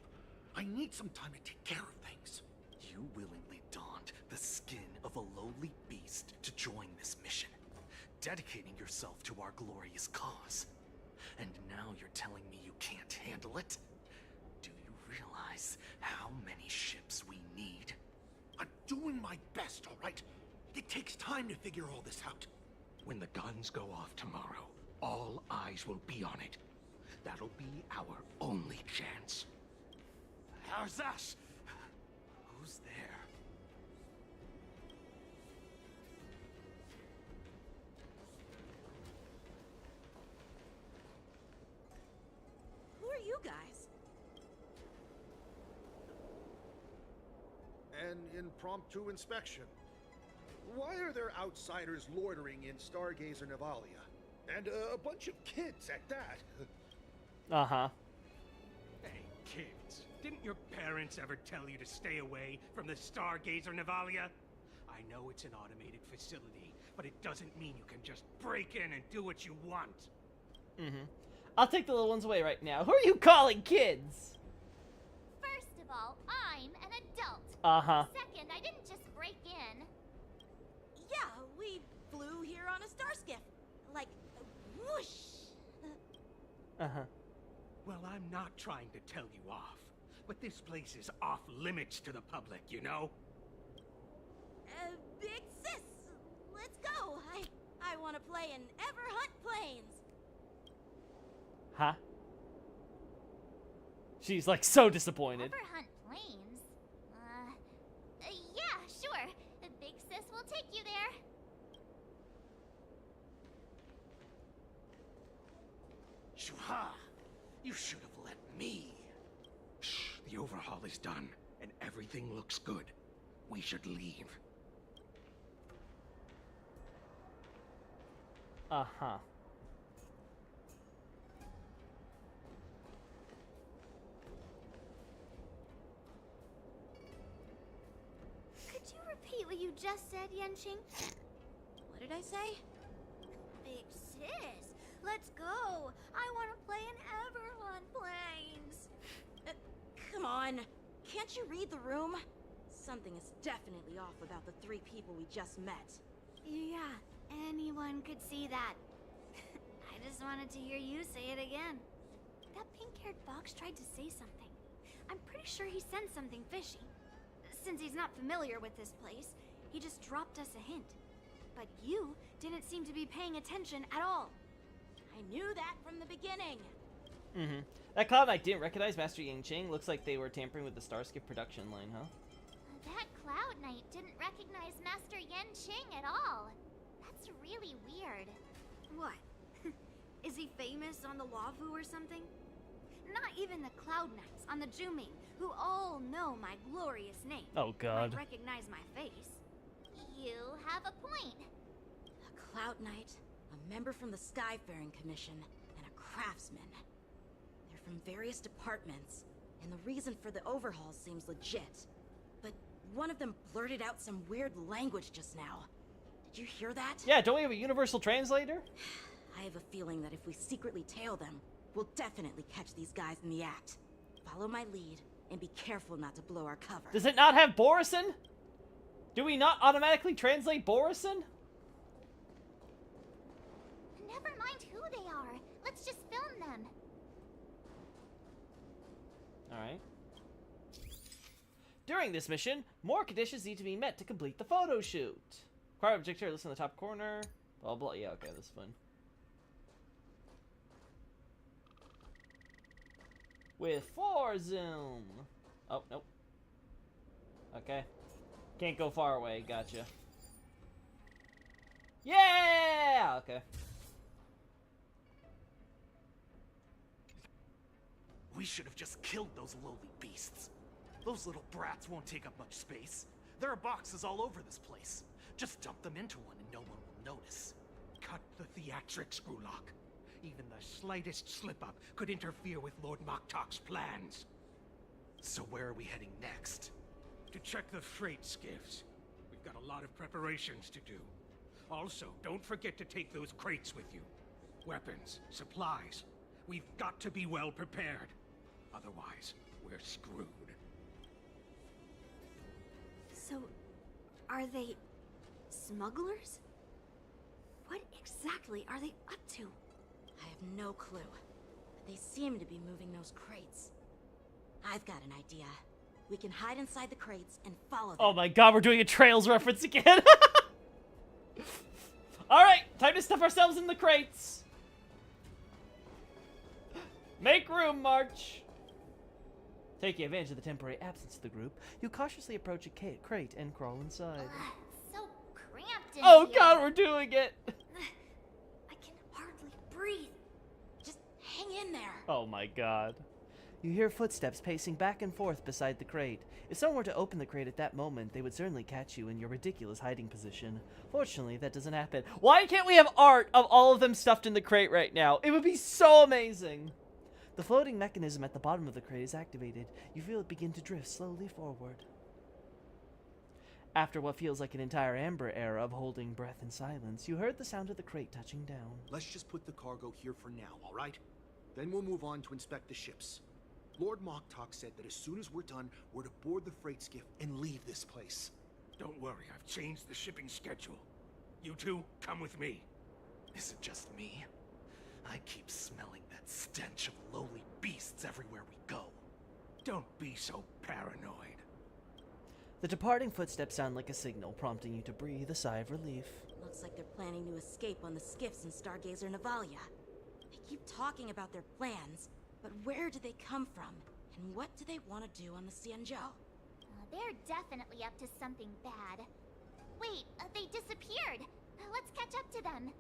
Speaker 13: I need some time to take care of things. You willingly donned the skin of a lowly beast to join this mission, dedicating yourself to our glorious cause. And now you're telling me you can't handle it? Do you realize how many ships we need? I'm doing my best, all right? It takes time to figure all this out. When the guns go off tomorrow, all eyes will be on it. That'll be our only chance. How's that? Who's there?
Speaker 6: Who are you guys?
Speaker 14: impromptu inspection. Why are there outsiders loitering in Stargazer Navalia? And a bunch of kids at that.
Speaker 1: Uh-huh.
Speaker 15: Hey, kids. Didn't your parents ever tell you to stay away from the Stargazer Navalia? I know it's an automated facility, but it doesn't mean you can just break in and do what you want.
Speaker 1: Mm-hmm. I'll take the little ones away right now. Who are you calling kids?
Speaker 5: First of all, I'm an adult.
Speaker 1: Uh-huh.
Speaker 5: Second, I didn't just break in.
Speaker 6: Yeah, we flew here on a star skiff. Like, whoosh!
Speaker 1: Uh-huh.
Speaker 15: Well, I'm not trying to tell you off, but this place is off limits to the public, you know?
Speaker 6: Big sis, let's go. I want to play in Everhunt Plains.
Speaker 1: Huh? She's like so disappointed.
Speaker 5: Everhunt Plains? Yeah, sure. The big sis will take you there.
Speaker 15: Shuha! You should have let me. Shh, the overhaul is done, and everything looks good. We should leave.
Speaker 1: Uh-huh.
Speaker 7: Could you repeat what you just said, Yanqing?
Speaker 6: What did I say?
Speaker 7: Big sis, let's go. I want to play in Everhunt Plains.
Speaker 6: Come on. Can't you read the room? Something is definitely off about the 3 people we just met.
Speaker 7: Yeah, anyone could see that. I just wanted to hear you say it again. That pink-haired fox tried to say something. I'm pretty sure he sensed something fishy. Since he's not familiar with this place, he just dropped us a hint. But you didn't seem to be paying attention at all.
Speaker 6: I knew that from the beginning.
Speaker 1: Mm-hmm. That Cloud Knight didn't recognize Master Yanqing. Looks like they were tampering with the Starskip production line, huh?
Speaker 5: That Cloud Knight didn't recognize Master Yanqing at all. That's really weird.
Speaker 7: What? Is he famous on the Luofu or something? Not even the Cloud Knights on the Juming, who all know my glorious name.
Speaker 1: Oh, God.
Speaker 7: Might recognize my face.
Speaker 5: You have a point.
Speaker 6: A Cloud Knight, a member from the Skyfaring Commission, and a craftsman. They're from various departments, and the reason for the overhaul seems legit. But one of them blurted out some weird language just now. Did you hear that?
Speaker 1: Yeah, don't we have a universal translator?
Speaker 6: I have a feeling that if we secretly tail them, we'll definitely catch these guys in the act. Follow my lead, and be careful not to blow our cover.
Speaker 1: Does it not have Borison? Do we not automatically translate Borison?
Speaker 5: Never mind who they are. Let's just film them.
Speaker 1: Alright. During this mission, more conditions need to be met to complete the photo shoot. Acquire objective, listen in the top corner. Blah, blah. Yeah, okay, that's fun. With 4 zoom. Oh, nope. Okay. Can't go far away, gotcha. Yeah! Okay.
Speaker 13: We should have just killed those lowly beasts. Those little brats won't take up much space. There are boxes all over this place. Just dump them into one and no one will notice.
Speaker 15: Cut the theatrics, Grulok. Even the slightest slip-up could interfere with Lord Moktok's plans.
Speaker 13: So where are we heading next?
Speaker 15: To check the freight skiffs. We've got a lot of preparations to do. Also, don't forget to take those crates with you. Weapons, supplies. We've got to be well prepared. Otherwise, we're screwed.
Speaker 7: So, are they smugglers? What exactly are they up to?
Speaker 6: I have no clue. But they seem to be moving those crates. I've got an idea. We can hide inside the crates and follow them.
Speaker 1: Oh my god, we're doing a Trails reference again. Alright, time to stuff ourselves in the crates. Make room, March. Taking advantage of the temporary absence of the group, you cautiously approach a crate and crawl inside.
Speaker 5: So cramped in
Speaker 1: Oh
Speaker 5: here.
Speaker 1: god, we're doing it.
Speaker 7: I can hardly breathe.
Speaker 6: Just hang in there.
Speaker 1: Oh my god. You hear footsteps pacing back and forth beside the crate. If someone were to open the crate at that moment, they would certainly catch you in your ridiculous hiding position. Fortunately, that doesn't happen. Why can't we have art of all of them stuffed in the crate right now? It would be so amazing. The floating mechanism at the bottom of the crate is activated. You feel it begin to drift slowly forward. After what feels like an entire Amber era of holding breath in silence, you heard the sound of the crate touching down.
Speaker 14: Let's just put the cargo here for now, all right? Then we'll move on to inspect the ships. Lord Moktok said that as soon as we're done, we're to board the freight skiff and leave this place.
Speaker 15: Don't worry, I've changed the shipping schedule. You two, come with me.
Speaker 13: Is it just me? I keep smelling that stench of lowly beasts everywhere we go.
Speaker 15: Don't be so paranoid.
Speaker 1: The departing footsteps sound like a signal, prompting you to breathe a sigh of relief.
Speaker 6: Looks like they're planning to escape on the skiffs in Stargazer Navalia. They keep talking about their plans, but where do they come from? And what do they want to do on the Xianzhou?
Speaker 5: They're definitely up to something bad. Wait, they disappeared. Let's catch up to them.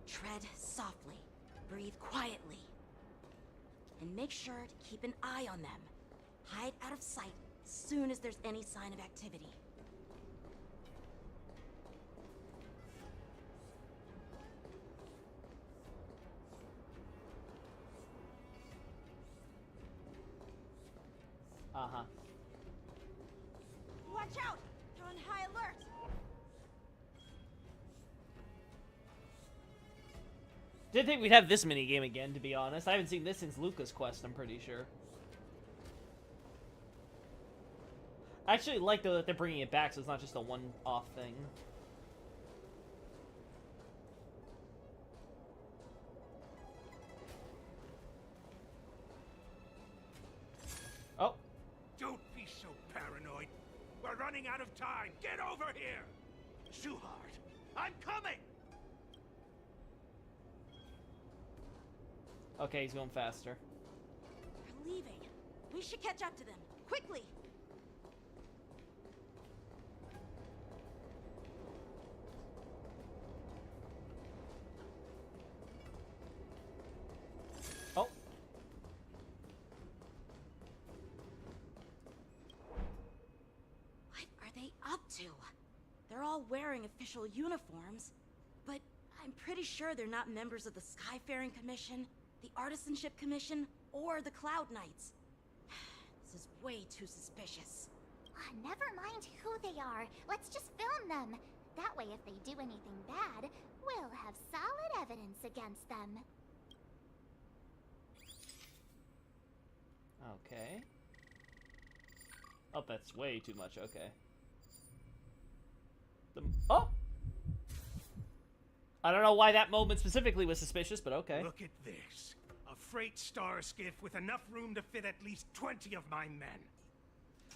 Speaker 6: Tread softly, breathe quietly, and make sure to keep an eye on them. Hide out of sight as soon as there's any sign of activity.
Speaker 1: Uh-huh.
Speaker 6: Watch out! They're on high alert!
Speaker 1: Didn't think we'd have this minigame again, to be honest. I haven't seen this since Lucas Quest, I'm pretty sure. I actually like, though, that they're bringing it back, so it's not just a one-off thing. Oh.
Speaker 15: Don't be so paranoid. We're running out of time. Get over here!
Speaker 13: Shuhard, I'm coming!
Speaker 1: Okay, he's going faster.
Speaker 6: They're leaving. We should catch up to them. Quickly!
Speaker 1: Oh.
Speaker 6: What are they up to? They're all wearing official uniforms, but I'm pretty sure they're not members of the Skyfaring Commission, the Artisanship Commission, or the Cloud Knights. This is way too suspicious.
Speaker 5: Never mind who they are. Let's just film them. That way, if they do anything bad, we'll have solid evidence against them.
Speaker 1: Okay. Oh, that's way too much. Okay. Oh! I don't know why that moment specifically was suspicious, but okay.
Speaker 15: Look at this. A freight star skiff with enough room to fit at least 20 of my men.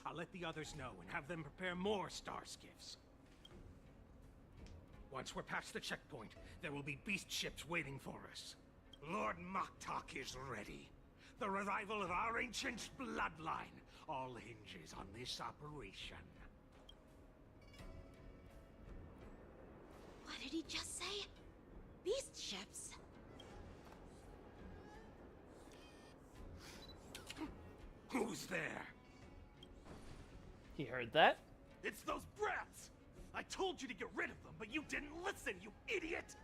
Speaker 15: I'll let the others know and have them prepare more star skiffs. Once we're past the checkpoint, there will be beast ships waiting for us. Lord Moktok is ready. The revival of our ancient bloodline all hinges on this operation.
Speaker 6: What did he just say? Beast ships?
Speaker 15: Who's there?
Speaker 1: He heard that?
Speaker 13: It's those brats! I told you to get rid of them, but you didn't listen, you idiot!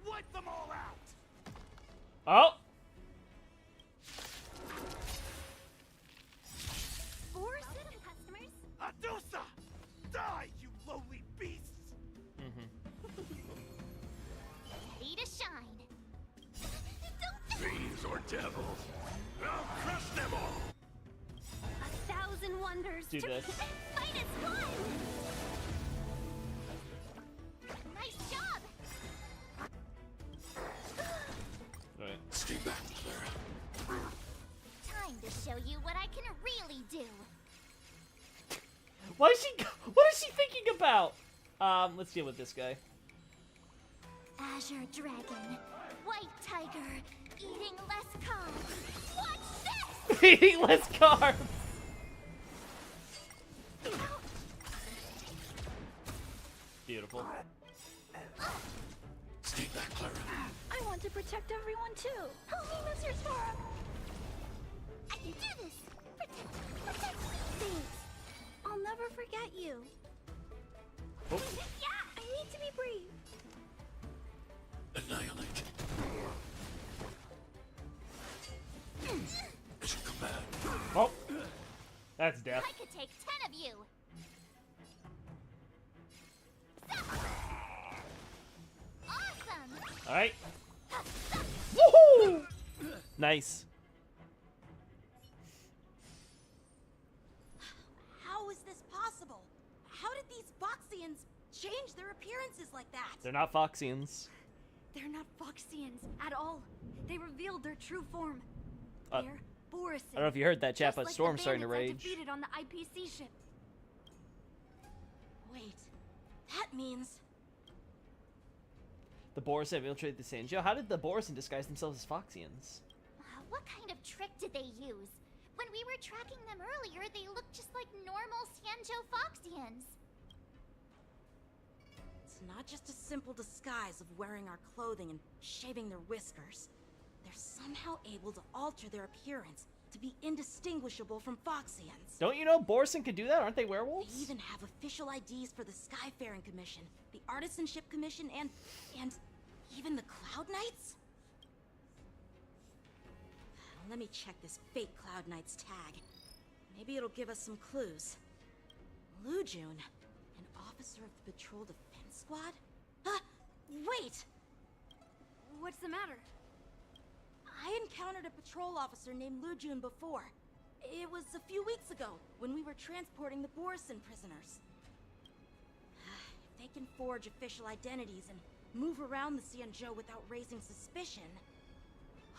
Speaker 13: Wipe them all out!
Speaker 1: Oh!
Speaker 5: For city customers.
Speaker 13: Adusa! Die, you lowly beasts!
Speaker 5: Ready to shine.
Speaker 13: Fiends or devils, I'll crush them all!
Speaker 7: 1,000 wonders.
Speaker 1: Do this.
Speaker 5: Fight as one. Nice job.
Speaker 1: Right.
Speaker 13: Stay back, Clara.
Speaker 5: Time to show you what I can really do.
Speaker 1: What is she thinking about? Let's deal with this guy.
Speaker 5: Azure Dragon, White Tiger, eating less carbs. Watch this!
Speaker 1: Eating less carbs! Beautiful.
Speaker 7: to protect everyone too. Help me, Mr. Sparrow! I can do this! Protect! Thanks. I'll never forget you.
Speaker 1: Oh.
Speaker 7: Yeah, I need to be brave.
Speaker 13: Annihilate. Mission command.
Speaker 1: Oh, that's death.
Speaker 5: I could take 10 of you. Awesome.
Speaker 1: All right. Woohoo! Nice.
Speaker 6: How is this possible? How did these Foxians change their appearances like that?
Speaker 1: They're not Foxians.
Speaker 7: They're not Foxians at all. They revealed their true form.
Speaker 1: Uh,
Speaker 7: They're Borisson.
Speaker 1: I don't know if you heard that chat,
Speaker 7: just
Speaker 1: but
Speaker 7: like
Speaker 1: Storm's
Speaker 7: the
Speaker 1: starting to
Speaker 7: bandits I
Speaker 1: rage.
Speaker 7: defeated on the IPC ship.
Speaker 6: Wait, that means
Speaker 1: The Boris infiltrated the Sanjo. How did the Boris disguise themselves as Foxians?
Speaker 5: What kind of trick did they use? When we were tracking them earlier, they looked just like normal Sanjo Foxians.
Speaker 6: it's not just a simple disguise of wearing our clothing and shaving their whiskers. They're somehow able to alter their appearance to be indistinguishable from Foxians.
Speaker 1: Don't you know Borison could do that? Aren't they
Speaker 6: They
Speaker 1: werewolves?
Speaker 6: even have official IDs for the Skyfaring Commission, the Artisanship Commission, and even the Cloud Knights? Let me check this fake Cloud Knight's tag. Maybe it'll give us some clues. Lujun, an officer of the Patrol Defense Squad? Wait!
Speaker 7: What's the matter?
Speaker 6: I encountered a patrol officer named Lujun before. It was a few weeks ago, when we were transporting the Borisson prisoners. If they can forge official identities and move around the Xianzhou without raising suspicion...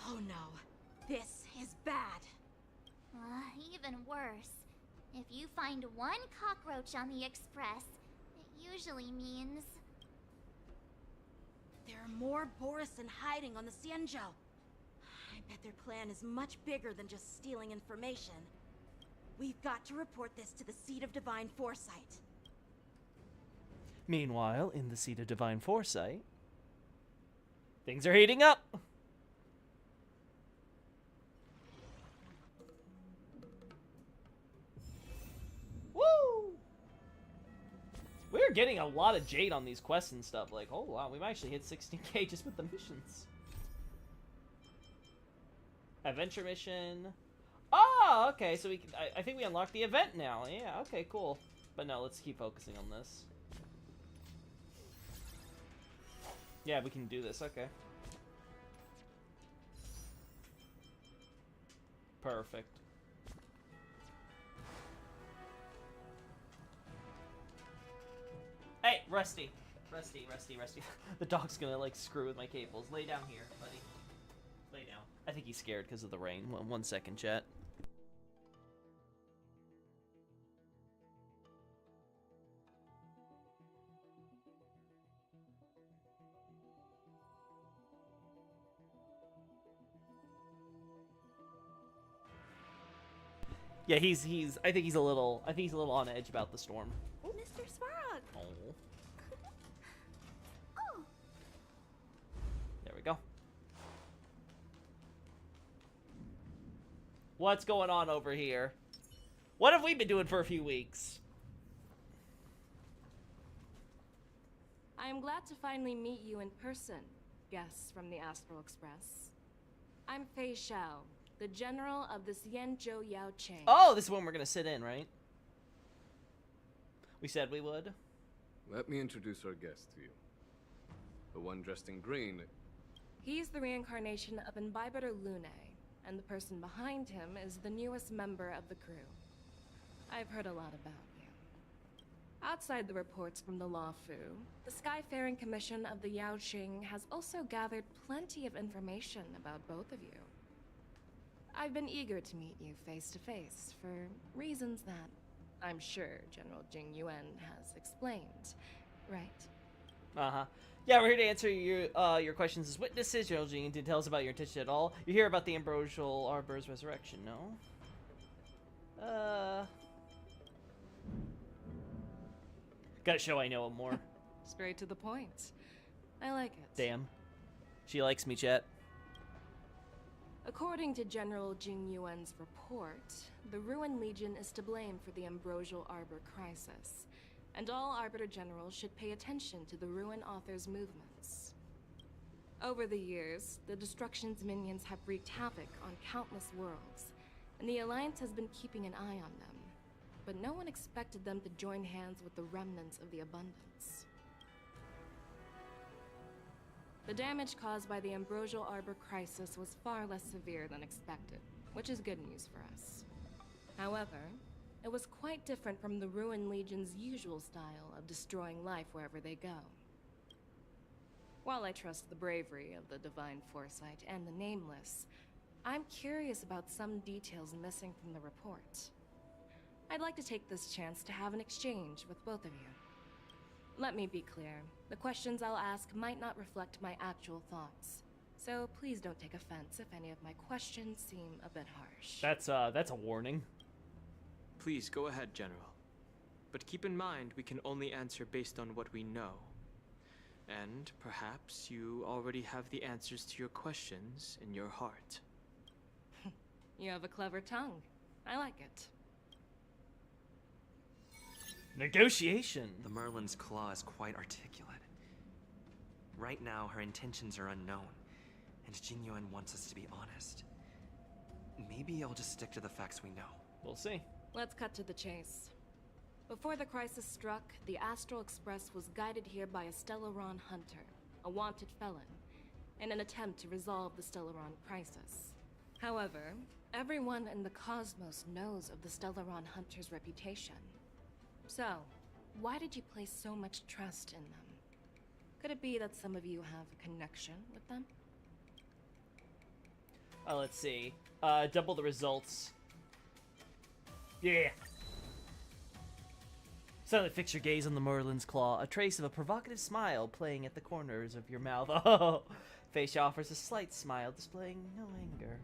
Speaker 6: Oh no, this is bad.
Speaker 5: Even worse. If you find one cockroach on the Express, it usually means...
Speaker 6: There are more Borisson hiding on the Xianzhou. I bet their plan is much bigger than just stealing information. We've got to report this to the Seat of Divine Foresight.
Speaker 1: Meanwhile, in the Seat of Divine Foresight, things are heating up. Woo! We're getting a lot of jade on these quests and stuff. Like, oh wow, we might actually hit 16k just with the missions. Adventure mission. Oh, okay, so we can, I think we unlocked the event now. Yeah, okay, cool. But no, let's keep focusing on this. Yeah, we can do this, okay. Perfect. Hey, Rusty. Rusty. The dog's gonna, like, screw with my cables. Lay down here, buddy. Lay down. I think he's scared because of the rain. One second, chat. Yeah, I think he's a little on edge about the storm.
Speaker 7: Mr. Svarog!
Speaker 1: Oh.
Speaker 7: Oh!
Speaker 1: There we go. What's going on over here? What have we been doing for a few weeks?
Speaker 10: I am glad to finally meet you in person, guests from the Astral Express. I'm Fei Xiao, the general of the Xianzhou Yaoqing.
Speaker 1: Oh, this is when we're gonna sit in, right? We said we would.
Speaker 2: Let me introduce our guest to you. The one dressed in green.
Speaker 10: He's the reincarnation of Imbibitor Lune, and the person behind him is the newest member of the crew. I've heard a lot about you. Outside the reports from the Law Fu, the Skyfaring Commission of the Yaoqing has also gathered plenty of information about both of you. I've been eager to meet you face to face for reasons that I'm sure General Jing Yuan has explained, right?
Speaker 1: Uh-huh. Yeah, we're here to answer your questions as witnesses. General Jing didn't tell us about your intention at all. You hear about the Ambrosial Arbor's resurrection, no? Gotta show I know him more.
Speaker 10: Straight to the point. I like it.
Speaker 1: Damn. She likes me, chat.
Speaker 10: According to General Jing Yuan's report, the Ruin Legion is to blame for the Ambrosial Arbor crisis, and all Arbiter Generals should pay attention to the Ruin Author's movements. Over the years, the Destruction's minions have wreaked havoc on countless worlds, and the Alliance has been keeping an eye on them. But no one expected them to join hands with the remnants of the Abundance. The damage caused by the Ambrosial Arbor crisis was far less severe than expected, which is good news for us. However, it was quite different from the Ruin Legion's usual style of destroying life wherever they go. While I trust the bravery of the Divine Foresight and the Nameless, I'm curious about some details missing from the report. I'd like to take this chance to have an exchange with both of you. Let me be clear, the questions I'll ask might not reflect my actual thoughts, so please don't take offense if any of my questions seem a bit harsh.
Speaker 1: That's a warning.
Speaker 4: Please go ahead, General. But keep in mind we can only answer based on what we know. And perhaps you already have the answers to your questions in your heart.
Speaker 10: You have a clever tongue. I like it.
Speaker 1: Negotiation.
Speaker 8: The Merlin's claw is quite articulate. Right now, her intentions are unknown, and Jing Yuan wants us to be honest. Maybe I'll just stick to the facts we know.
Speaker 1: We'll see.
Speaker 10: Let's cut to the chase. Before the crisis struck, the Astral Express was guided here by a Stellaron hunter, a wanted felon, in an attempt to resolve the Stellaron crisis. However, everyone in the cosmos knows of the Stellaron hunter's reputation. So, why did you place so much trust in them? Could it be that some of you have a connection with them?
Speaker 1: Let's see. Double the results. Yeah. Suddenly fix your gaze on the Merlin's claw, a trace of a provocative smile playing at the corners of your mouth. Oh, face offers a slight smile, displaying no anger.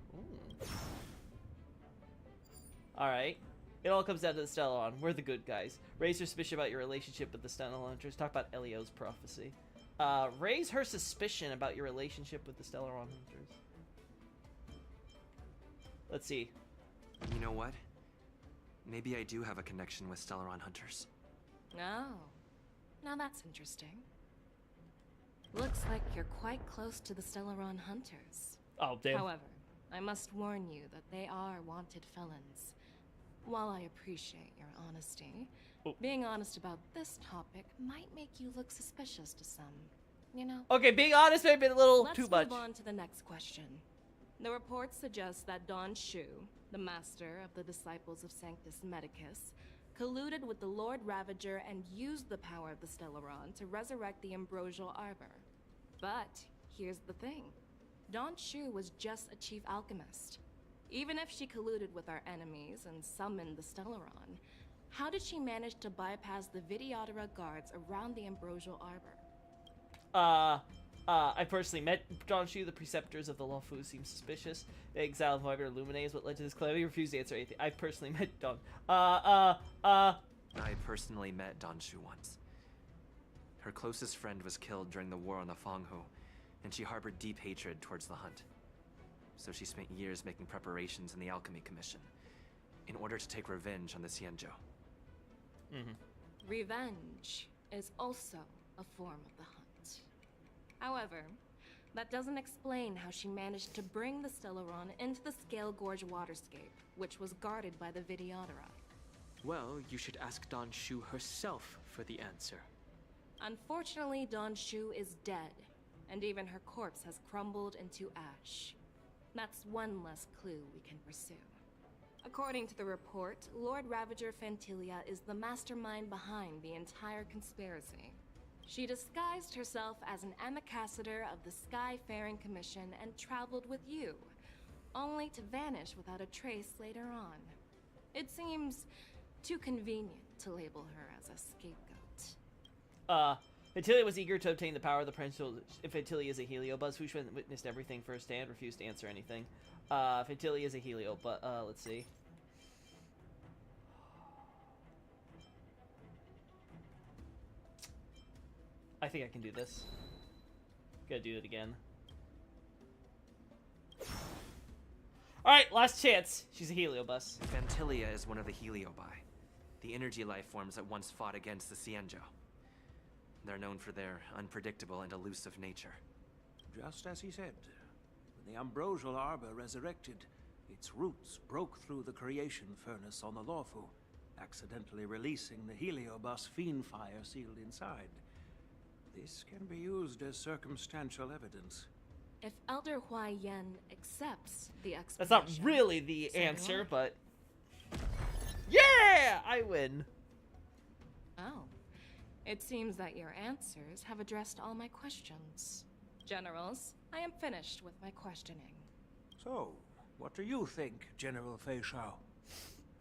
Speaker 1: Alright. It all comes down to the Stellaron. We're the good guys. Raise your suspicion about your relationship with the Stellaron Hunters. Talk about Elio's prophecy. Raise her suspicion about your relationship with the Stellaron Hunters. Let's see.
Speaker 8: You know what? Maybe I do have a connection with Stellaron Hunters.
Speaker 10: Oh, now that's interesting. Looks like you're quite close to the Stellaron Hunters.
Speaker 1: Oh, damn.
Speaker 10: However, I must warn you that they are wanted felons. While I appreciate your honesty, being honest about this topic might make you look suspicious to some, you know?
Speaker 1: Okay, being honest may be a little too much.
Speaker 10: Let's move on to the next question. The report suggests that Don Shu, the master of the Disciples of Sanctus Medicus, colluded with the Lord Ravager and used the power of the Stellaron to resurrect the Ambrosial Arbor. But here's the thing. Don Shu was just a chief alchemist. Even if she colluded with our enemies and summoned the Stellaron, how did she manage to bypass the Videodora guards around the Ambrosial Arbor?
Speaker 1: I personally met Don Shu. The preceptors of the Luofu seem suspicious. The exile of Viper Illuminae is what led to this claim. He refused to answer anything. I personally met Don.
Speaker 8: I personally met Don Shu once. Her closest friend was killed during the war on the Fanghu, and she harbored deep hatred towards the Hunt. So she spent years making preparations in the Alchemy Commission, in order to take revenge on the Xianzhou.
Speaker 10: Revenge is also a form of the Hunt. However, that doesn't explain how she managed to bring the Stellaron into the Scale Gorge waterscape, which was guarded by the Videodora.
Speaker 4: Well, you should ask Don Shu herself for the answer.
Speaker 10: Unfortunately, Don Shu is dead, and even her corpse has crumbled into ash. That's one less clue we can pursue. According to the report, Lord Ravager Phantilia is the mastermind behind the entire conspiracy. She disguised herself as an ambassador of the Skyfaring Commission and traveled with you, only to vanish without a trace later on. It seems too convenient to label her as a scapegoat.
Speaker 1: Phantilia was eager to obtain the power of the principal. Phantilia is a Heliobuzz. Who witnessed everything firsthand, refused to answer anything. Phantilia is a Helio, but let's see. I think I can do this. Gotta do it again. Alright, last chance. She's a heliobus.
Speaker 8: Phantilia is one of the Heliobi, the energy life forms that once fought against the Xianzhou. They're known for their unpredictable and elusive nature.
Speaker 3: Just as he said, when the Ambrosial Arbor resurrected, its roots broke through the creation furnace on the Lawfu, accidentally releasing the heliobus Fiendfire sealed inside. This can be used as circumstantial evidence.
Speaker 10: If Elder Huai Yan accepts the explanation...
Speaker 1: That's not really the
Speaker 10: Samuel?
Speaker 1: answer, but... Yeah! I win.
Speaker 10: Oh. It seems that your answers have addressed all my questions. Generals, I am finished with my questioning.
Speaker 3: So, what do you think, General Fei Shao?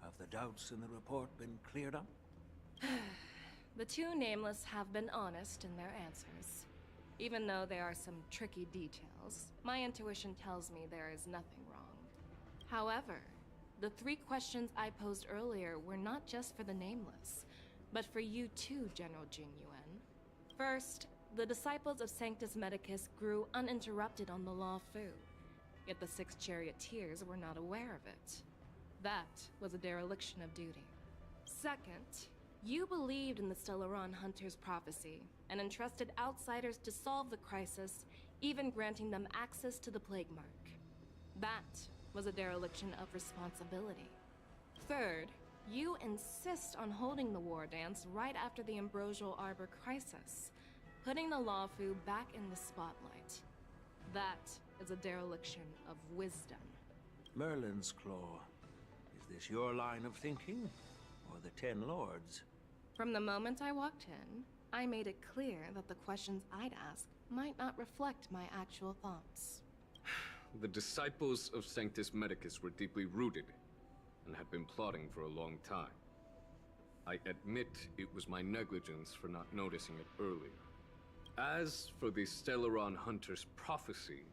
Speaker 3: Have the doubts in the report been cleared up?
Speaker 10: The two Nameless have been honest in their answers. Even though there are some tricky details, my intuition tells me there is nothing wrong. However, the 3 questions I posed earlier were not just for the Nameless, but for you too, General Jing Yuan. First, the disciples of Sanctus Medicus grew uninterrupted on the Law Fu, yet the 6 charioteers were not aware of it. That was a dereliction of duty. Second, you believed in the Stellaron Hunter's prophecy and entrusted outsiders to solve the crisis, even granting them access to the Plague Mark. That was a dereliction of responsibility. Third, you insist on holding the war dance right after the Ambrosial Arbor crisis, putting the Lawfu back in the spotlight. That is a dereliction of wisdom.
Speaker 3: Merlin's Claw. Is this your line of thinking, or the 10 Lords?
Speaker 10: From the moment I walked in, I made it clear that the questions I'd ask might not reflect my actual thoughts.
Speaker 2: The disciples of Sanctus Medicus were deeply rooted and had been plotting for a long time. I admit it was my negligence for not noticing it earlier. As for the Stellaron Hunter's prophecy,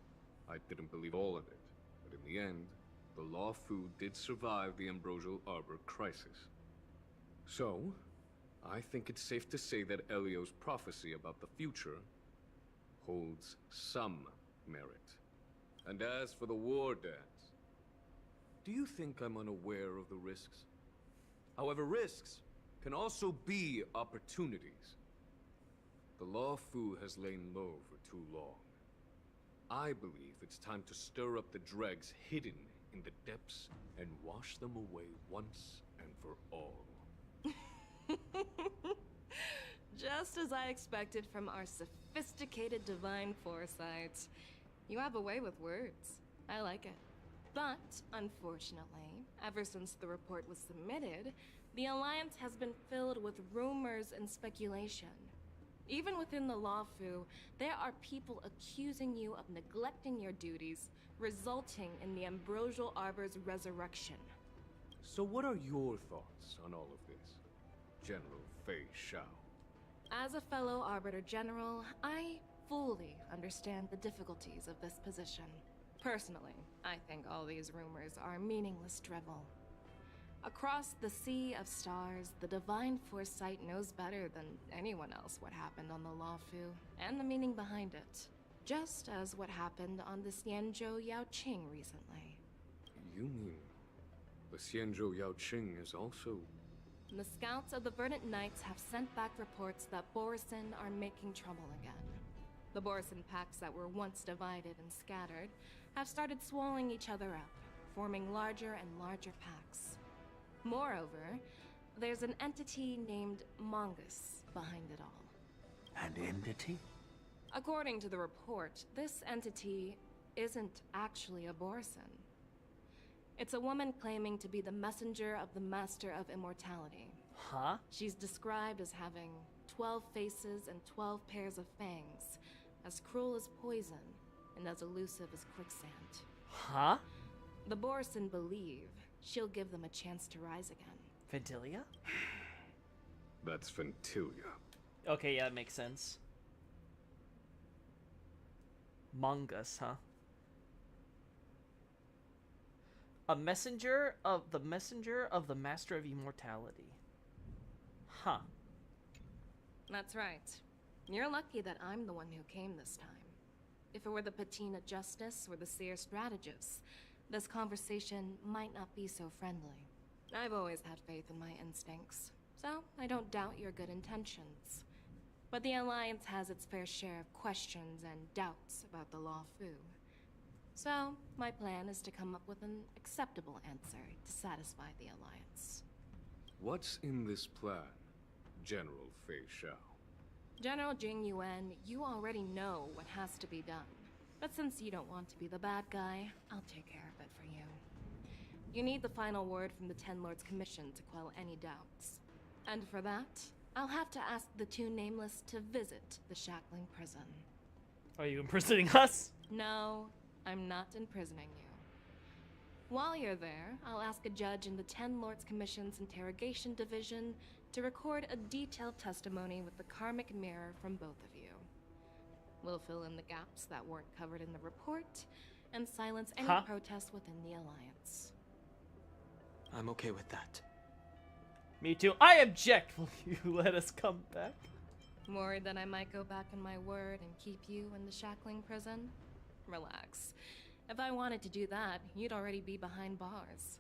Speaker 2: I didn't believe all of it, but in the end, the Lawfu did survive the Ambrosial Arbor crisis. So, I think it's safe to say that Elio's prophecy about the future holds some merit. And as for the war dance, do you think I'm unaware of the risks? However, risks can also be opportunities. The Lawfu has lain low for too long. I believe it's time to stir up the dregs hidden in the depths and wash them away once and for all.
Speaker 10: Just as I expected from our sophisticated divine foresight. You have a way with words. I like it. But, unfortunately, ever since the report was submitted, the Alliance has been filled with rumors and speculation. Even within the Lawfu, there are people accusing you of neglecting your duties, resulting in the Ambrosial Arbor's resurrection.
Speaker 2: So what are your thoughts on all of this, General Fei Shao?
Speaker 10: As a fellow Arbiter General, I fully understand the difficulties of this position. Personally, I think all these rumors are meaningless drivel. Across the sea of stars, the Divine Foresight knows better than anyone else what happened on the Lawfu, and the meaning behind it. Just as what happened on the Xianzhou Yaoqing recently.
Speaker 2: You mean the Xianzhou Yaoqing is also...
Speaker 10: The scouts of the Verdant Knights have sent back reports that Borisin are making trouble again. The Borisin packs that were once divided and scattered have started swallowing each other up, forming larger and larger packs. Moreover, there's an entity named Mongus behind it all.
Speaker 3: An entity?
Speaker 10: According to the report, this entity isn't actually a Borisin. It's a woman claiming to be the messenger of the Master of Immortality.
Speaker 1: Huh?
Speaker 10: She's described as having 12 faces and 12 pairs of fangs, as cruel as poison, and as elusive as quicksand.
Speaker 1: Huh?
Speaker 10: The Borisin believe she'll give them a chance to rise again.
Speaker 1: Phantilia?
Speaker 2: That's Phantilia.
Speaker 1: Okay, yeah, that makes sense. Mongus, huh? A messenger of the Master of Immortality. Huh.
Speaker 10: That's right. You're lucky that I'm the one who came this time. If it were the Patina Justice or the Seer Strategist, this conversation might not be so friendly. I've always had faith in my instincts, so I don't doubt your good intentions. But the Alliance has its fair share of questions and doubts about the Law Fu. So, my plan is to come up with an acceptable answer to satisfy the Alliance.
Speaker 2: What's in this plan, General Fei Xiao?
Speaker 10: General Jing Yuan, you already know what has to be done. But since you don't want to be the bad guy, I'll take care of it for you. You need the final word from the Ten Lords Commission to quell any doubts. And for that, I'll have to ask the two Nameless to visit the Shackling Prison.
Speaker 1: Are you imprisoning us?
Speaker 10: No, I'm not imprisoning you. While you're there, I'll ask a judge in the Ten Lords Commission's Interrogation Division to record a detailed testimony with the Karmic Mirror from both of you. We'll fill in the gaps that weren't covered in the report, and silence any protests within the Alliance.
Speaker 4: I'm okay with that.
Speaker 1: Me too. I object. Will you let us come back?
Speaker 10: Worried that I might go back on my word and keep you in the Shackling Prison? Relax. If I wanted to do that, you'd already be behind bars.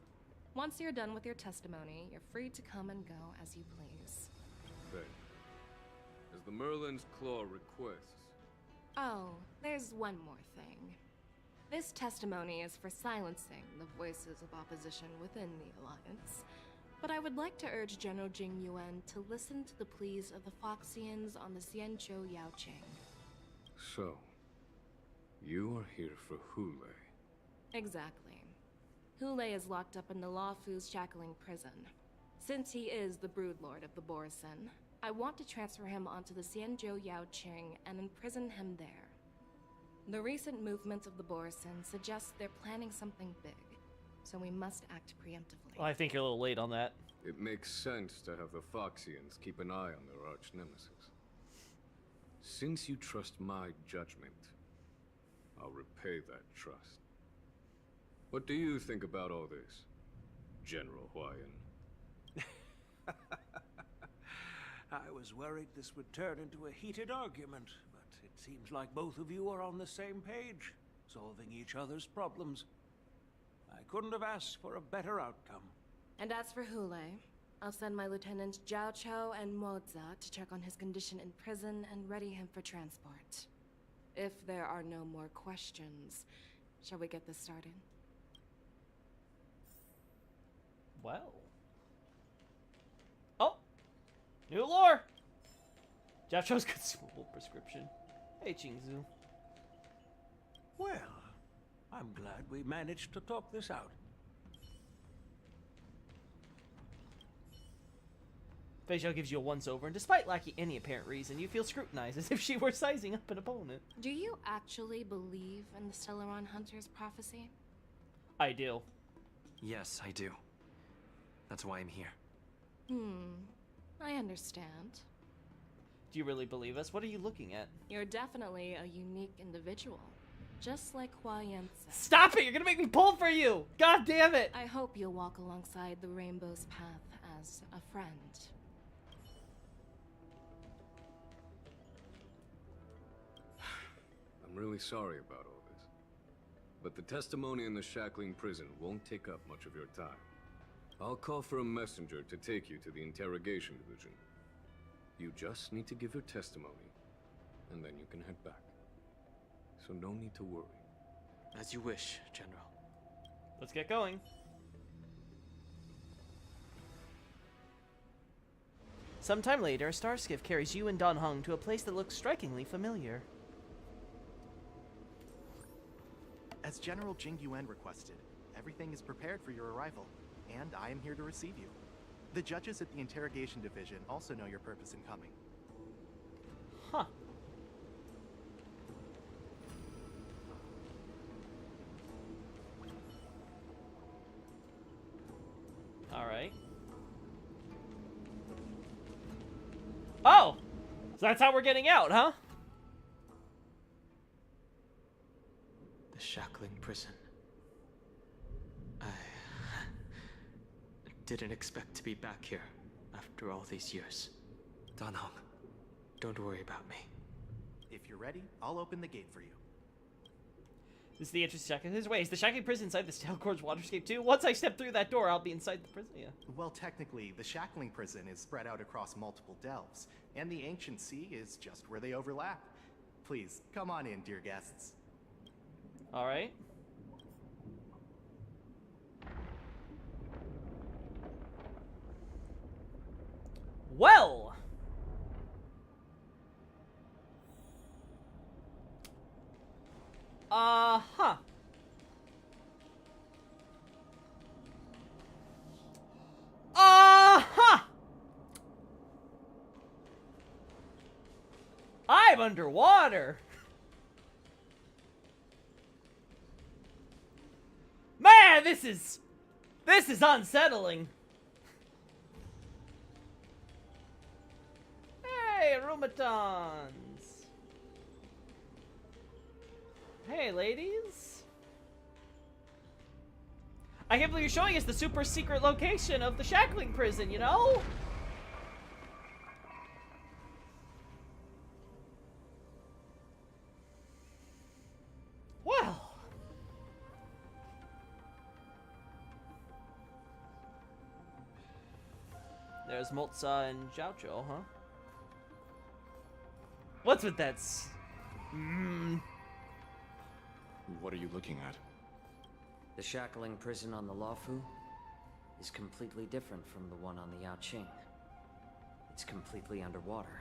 Speaker 10: Once you're done with your testimony, you're free to come and go as you please.
Speaker 2: Faye, as the Merlin's Claw requests...
Speaker 10: Oh, there's one more thing. This testimony is for silencing the voices of opposition within the Alliance. But I would like to urge General Jing Yuan to listen to the pleas of the Foxians on the Xianzhou Yaoqing.
Speaker 2: So, you are here for Hule.
Speaker 10: Exactly. Hule is locked up in the Law Fu's Shackling Prison. Since he is the Broodlord of the Borisin, I want to transfer him onto the Xianzhou Yaoqing and imprison him there. The recent movements of the Borisin suggest they're planning something big, so we must act preemptively.
Speaker 1: Well, I think you're a little late on that.
Speaker 2: It makes sense to have the Foxians keep an eye on their arch-nemesis. Since you trust my judgment, I'll repay that trust. What do you think about all this, General Huayan?
Speaker 3: I was worried this would turn into a heated argument, but it seems like both of you are on the same page, solving each other's problems. I couldn't have asked for a better outcome.
Speaker 10: And as for Hule, I'll send my lieutenants Zhao Cho and Moza to check on his condition in prison and ready him for transport. If there are no more questions, shall we get this started?
Speaker 1: Well. Oh! New lore! Zhao Cho's consumable prescription. Hey, Qingzu.
Speaker 3: Well, I'm glad we managed to talk this out.
Speaker 1: Fei Xiao gives you a once-over, and despite lacking any apparent reason, you feel scrutinized as if she were sizing up an opponent.
Speaker 10: Do you actually believe in the Stellaron Hunter's prophecy?
Speaker 1: I do.
Speaker 8: Yes, I do. That's why I'm here.
Speaker 10: I understand.
Speaker 1: Do you really believe us? What are you looking at?
Speaker 10: You're definitely a unique individual. Just like Huayan said.
Speaker 1: Stop it! You're gonna make me pull for you! God damn it!
Speaker 10: I hope you'll walk alongside the Rainbow's path as a friend.
Speaker 2: I'm really sorry about all this. But the testimony in the Shackling Prison won't take up much of your time. I'll call for a messenger to take you to the Interrogation Division. You just need to give your testimony, and then you can head back. So no need to worry.
Speaker 4: As you wish, General.
Speaker 1: Let's get going. Sometime later, a star skiff carries you and Dan Heng to a place that looks strikingly familiar.
Speaker 16: As General Jing Yuan requested, everything is prepared for your arrival, and I am here to receive you. The judges at the Interrogation Division also know your purpose in coming.
Speaker 1: Huh. Alright. Oh! So that's how we're getting out, huh?
Speaker 4: The Shackling Prison. I didn't expect to be back here after all these years.
Speaker 8: Dan Heng.
Speaker 4: Don't worry about me.
Speaker 16: If you're ready, I'll open the gate for you.
Speaker 1: This is the entrance to his ways. The shackling prison inside the Stale Gorge Waterscape too. Once I step through that door, I'll be inside the prison. Yeah.
Speaker 16: Well, technically, the shackling prison is spread out across multiple delves, and the ancient sea is just where they overlap. Please, come on in, dear guests.
Speaker 1: All right. Well. Huh. Huh. I'm underwater. Man, this is unsettling. Hey, Rumatons. Hey, ladies. I can't believe you're showing us the super secret location of the shackling prison, you know? Well. There's Moltza and Jiaoqiu, huh? What's with that?
Speaker 17: What are you looking at?
Speaker 12: The shackling prison on the Luofu is completely different from the one on the Yaoqing. It's completely underwater.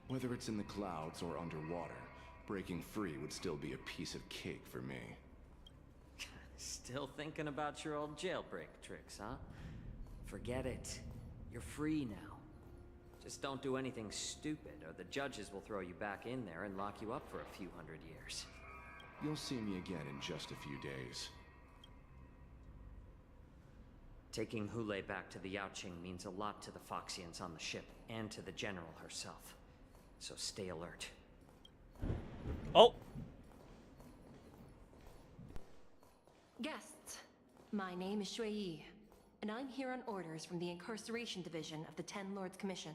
Speaker 17: Whether it's in the clouds or underwater, breaking free would still be a piece of cake for me.
Speaker 12: Still thinking about your old jailbreak tricks, huh? Forget it. You're free now. Just don't do anything stupid, or the judges will throw you back in there and lock you up for a few hundred years.
Speaker 17: You'll see me again in just a few days.
Speaker 12: Taking Hule back to the Yaoqing means a lot to the Foxians on the ship, and to the General herself. So stay alert.
Speaker 1: Oh!
Speaker 18: Guests, my name is Shui Yi, and I'm here on orders from the Incarceration Division of the Ten Lords Commission.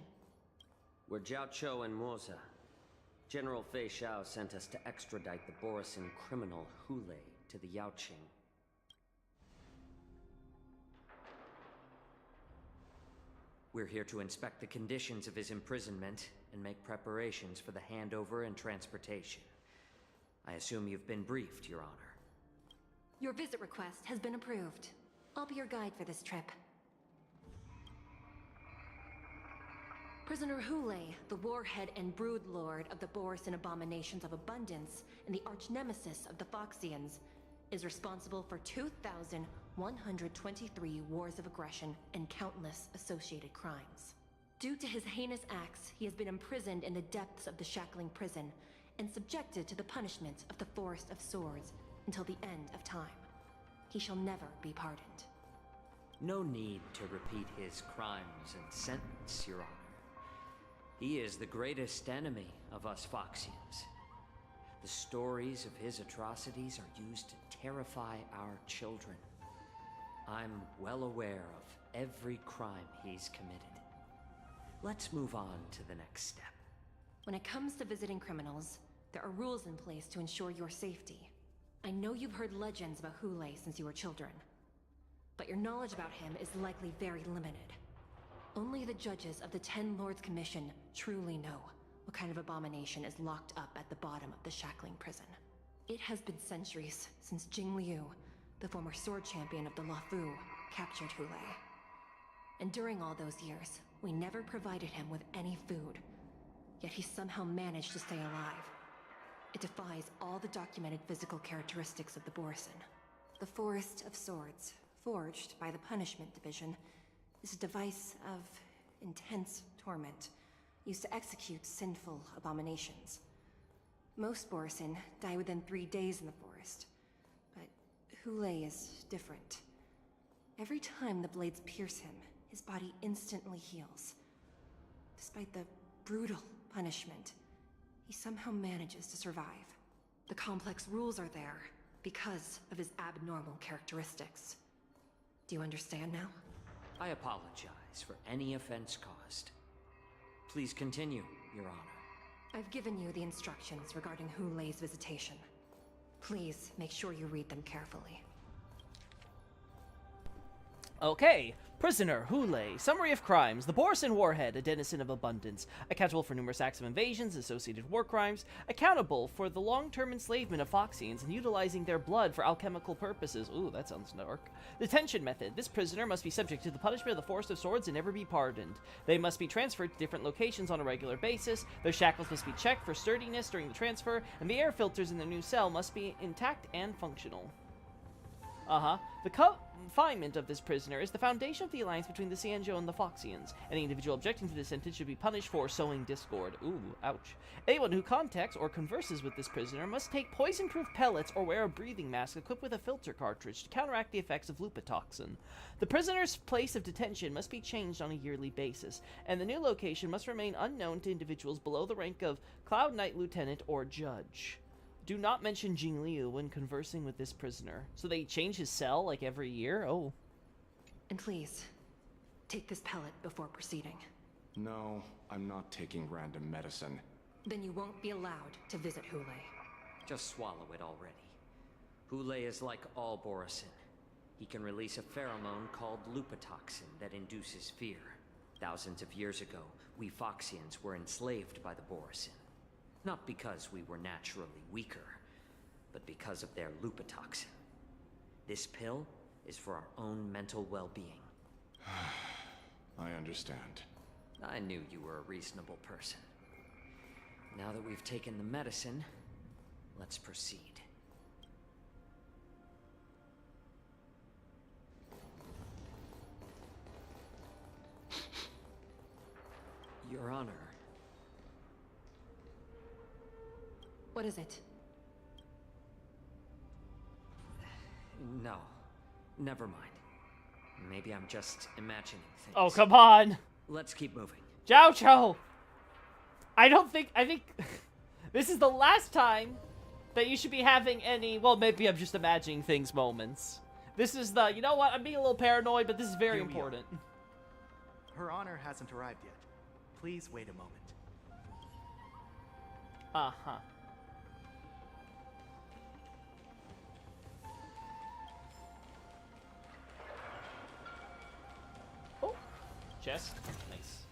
Speaker 12: We're Jiaoqiu and Moza. General Fei Xiao sent us to extradite the Borisin criminal Hule to the Yaoqing. We're here to inspect the conditions of his imprisonment and make preparations for the handover and transportation. I assume you've been briefed, Your Honor.
Speaker 18: Your visit request has been approved. I'll be your guide for this trip. Prisoner Hule, the warhead and brood lord of the Borisin Abominations of Abundance and the arch-nemesis of the Foxians, is responsible for 2,123 wars of aggression and countless associated crimes. Due to his heinous acts, he has been imprisoned in the depths of the shackling prison and subjected to the punishment of the Forest of Swords until the end of time. He shall never be pardoned.
Speaker 12: No need to repeat his crimes and sentence, Your Honor. He is the greatest enemy of us Foxians. The stories of his atrocities are used to terrify our children. I'm well aware of every crime he's committed. Let's move on to the next step.
Speaker 18: When it comes to visiting criminals, there are rules in place to ensure your safety. I know you've heard legends about Hule since you were children, but your knowledge about him is likely very limited. Only the judges of the Ten Lords Commission truly know what kind of abomination is locked up at the bottom of the shackling prison. It has been centuries since Jing Liu, the former sword champion of the Luofu, captured Hule. And during all those years, we never provided him with any food. Yet he somehow managed to stay alive. It defies all the documented physical characteristics of the Borisin. The Forest of Swords, forged by the Punishment Division, is a device of intense torment, used to execute sinful abominations. Most Borisin die within 3 days in the forest, but Hule is different. Every time the blades pierce him, his body instantly heals. Despite the brutal punishment, he somehow manages to survive. The complex rules are there because of his abnormal characteristics. Do you understand now?
Speaker 12: I apologize for any offense caused. Please continue, Your Honor.
Speaker 18: I've given you the instructions regarding Hule's visitation. Please make sure you read them carefully.
Speaker 1: Okay. Prisoner Hule. Summary of crimes. The Borisin Warhead, a denizen of abundance, accountable for numerous acts of invasions, associated war crimes, accountable for the long-term enslavement of Foxians and utilizing their blood for alchemical purposes. Ooh, that sounds dark. Detention method. This prisoner must be subject to the punishment of the Forest of Swords and never be pardoned. They must be transferred to different locations on a regular basis. Their shackles must be checked for sturdiness during the transfer, and the air filters in their new cell must be intact and functional. The confinement of this prisoner is the foundation of the alliance between the Xianzhou and the Foxians. Any individual objecting to this sentence should be punished for sowing discord. Ooh, ouch. Anyone who contacts or converses with this prisoner must take poison-proof pellets or wear a breathing mask equipped with a filter cartridge to counteract the effects of lupatoxin. The prisoner's place of detention must be changed on a yearly basis, and the new location must remain unknown to individuals below the rank of Cloud Knight Lieutenant or Judge. Do not mention Jingliu when conversing with this prisoner. So they change his cell like every year? Oh.
Speaker 18: And please, take this pellet before proceeding.
Speaker 17: No, I'm not taking random medicine.
Speaker 18: Then you won't be allowed to visit Hule.
Speaker 12: Just swallow it already. Hule is like all Borisin. He can release a pheromone called lupatoxin that induces fear. Thousands of years ago, we Foxians were enslaved by the Borisin. Not because we were naturally weaker, but because of their lupatoxin. This pill is for our own mental well-being.
Speaker 17: I understand.
Speaker 12: I knew you were a reasonable person. Now that we've taken the medicine, let's proceed. Your Honor.
Speaker 18: What is it?
Speaker 12: No. Never mind. Maybe I'm just imagining things.
Speaker 1: Oh, come on!
Speaker 12: Let's keep moving.
Speaker 1: Zhao Cho! I think this is the last time that you should be having any, well, maybe I'm just imagining things moments. This is the, you know what, I'm being a little paranoid, but this is very important.
Speaker 16: Her Honor hasn't arrived yet. Please wait a moment.
Speaker 1: Uh-huh. Oh, chest. Nice.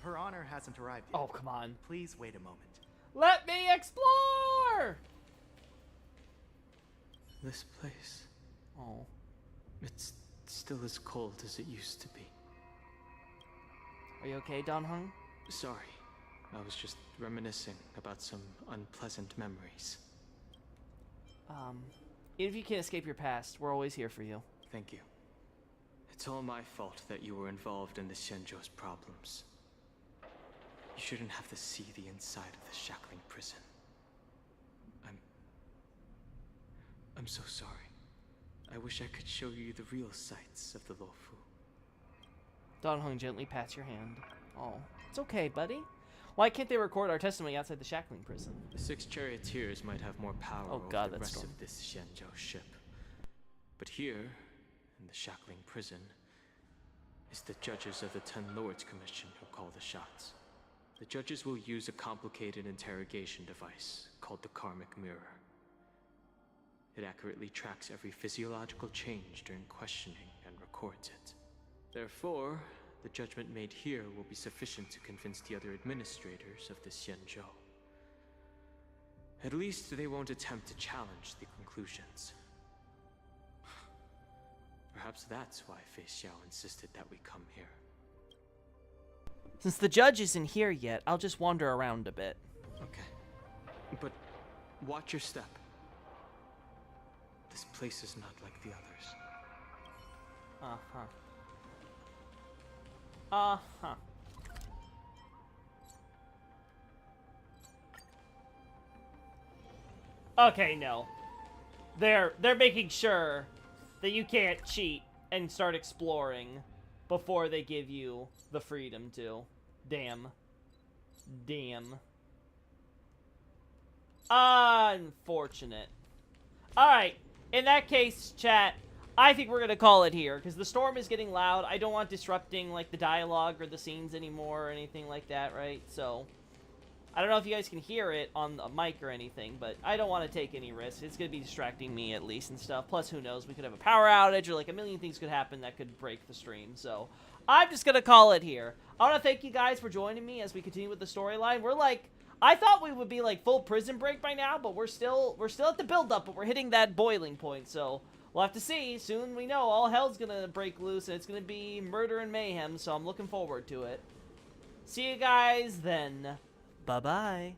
Speaker 16: Her Honor hasn't arrived yet.
Speaker 1: Oh, come on.
Speaker 16: Please wait a moment.
Speaker 1: Let me explore!
Speaker 4: This place.
Speaker 1: Oh.
Speaker 4: It's still as cold as it used to be.
Speaker 1: Are you okay, Dan Heng?
Speaker 4: Sorry. I was just reminiscing about some unpleasant memories.
Speaker 1: If you can't escape your past, we're always here for you.
Speaker 4: Thank you. It's all my fault that you were involved in the Xianzhou's problems. You shouldn't have to see the inside of the shackling prison. I'm so sorry. I wish I could show you the real sights of the Luofu.
Speaker 1: Dan Heng gently pats your hand. Oh, it's okay, buddy. Why can't they record our testimony outside the shackling prison?
Speaker 4: The 6 charioteers might have more power over the rest of this Xianzhou ship. But here, in the shackling prison, is the judges of the 10 Lords Commission who call the shots. The judges will use a complicated interrogation device called the Karmic Mirror. It accurately tracks every physiological change during questioning and records it. Therefore, the judgment made here will be sufficient to convince the other administrators of the Xianzhou. At least they won't attempt to challenge the conclusions. Perhaps that's why Fei Xiao insisted that we come here.
Speaker 1: Since the judge isn't here yet, I'll just wander around a bit.
Speaker 4: Okay. But watch your step. This place is not like the others.
Speaker 1: Uh-huh. Uh-huh. Okay, no. They're making sure that you can't cheat and start exploring before they give you the freedom to. Damn. Damn. Unfortunate. Alright, in that case, chat, I think we're going to call it here, because the storm is getting loud. I don't want disrupting, like, the dialogue or the scenes anymore or anything like that, right? So, I don't know if you guys can hear it on the mic or anything, but I don't want to take any risks. It's going to be distracting me at least and stuff. Plus, who knows? We could have a power outage or like a million things could happen that could break the stream. So I'm just going to call it here. I want to thank you guys for joining me as we continue with the storyline. We're like, I thought we would be like full prison break by now, but we're still at the build up, but we're hitting that boiling point. So we'll have to see. Soon we know all hell's going to break loose and it's going to be murder and mayhem. So I'm looking forward to it. See you guys then. Bye-bye.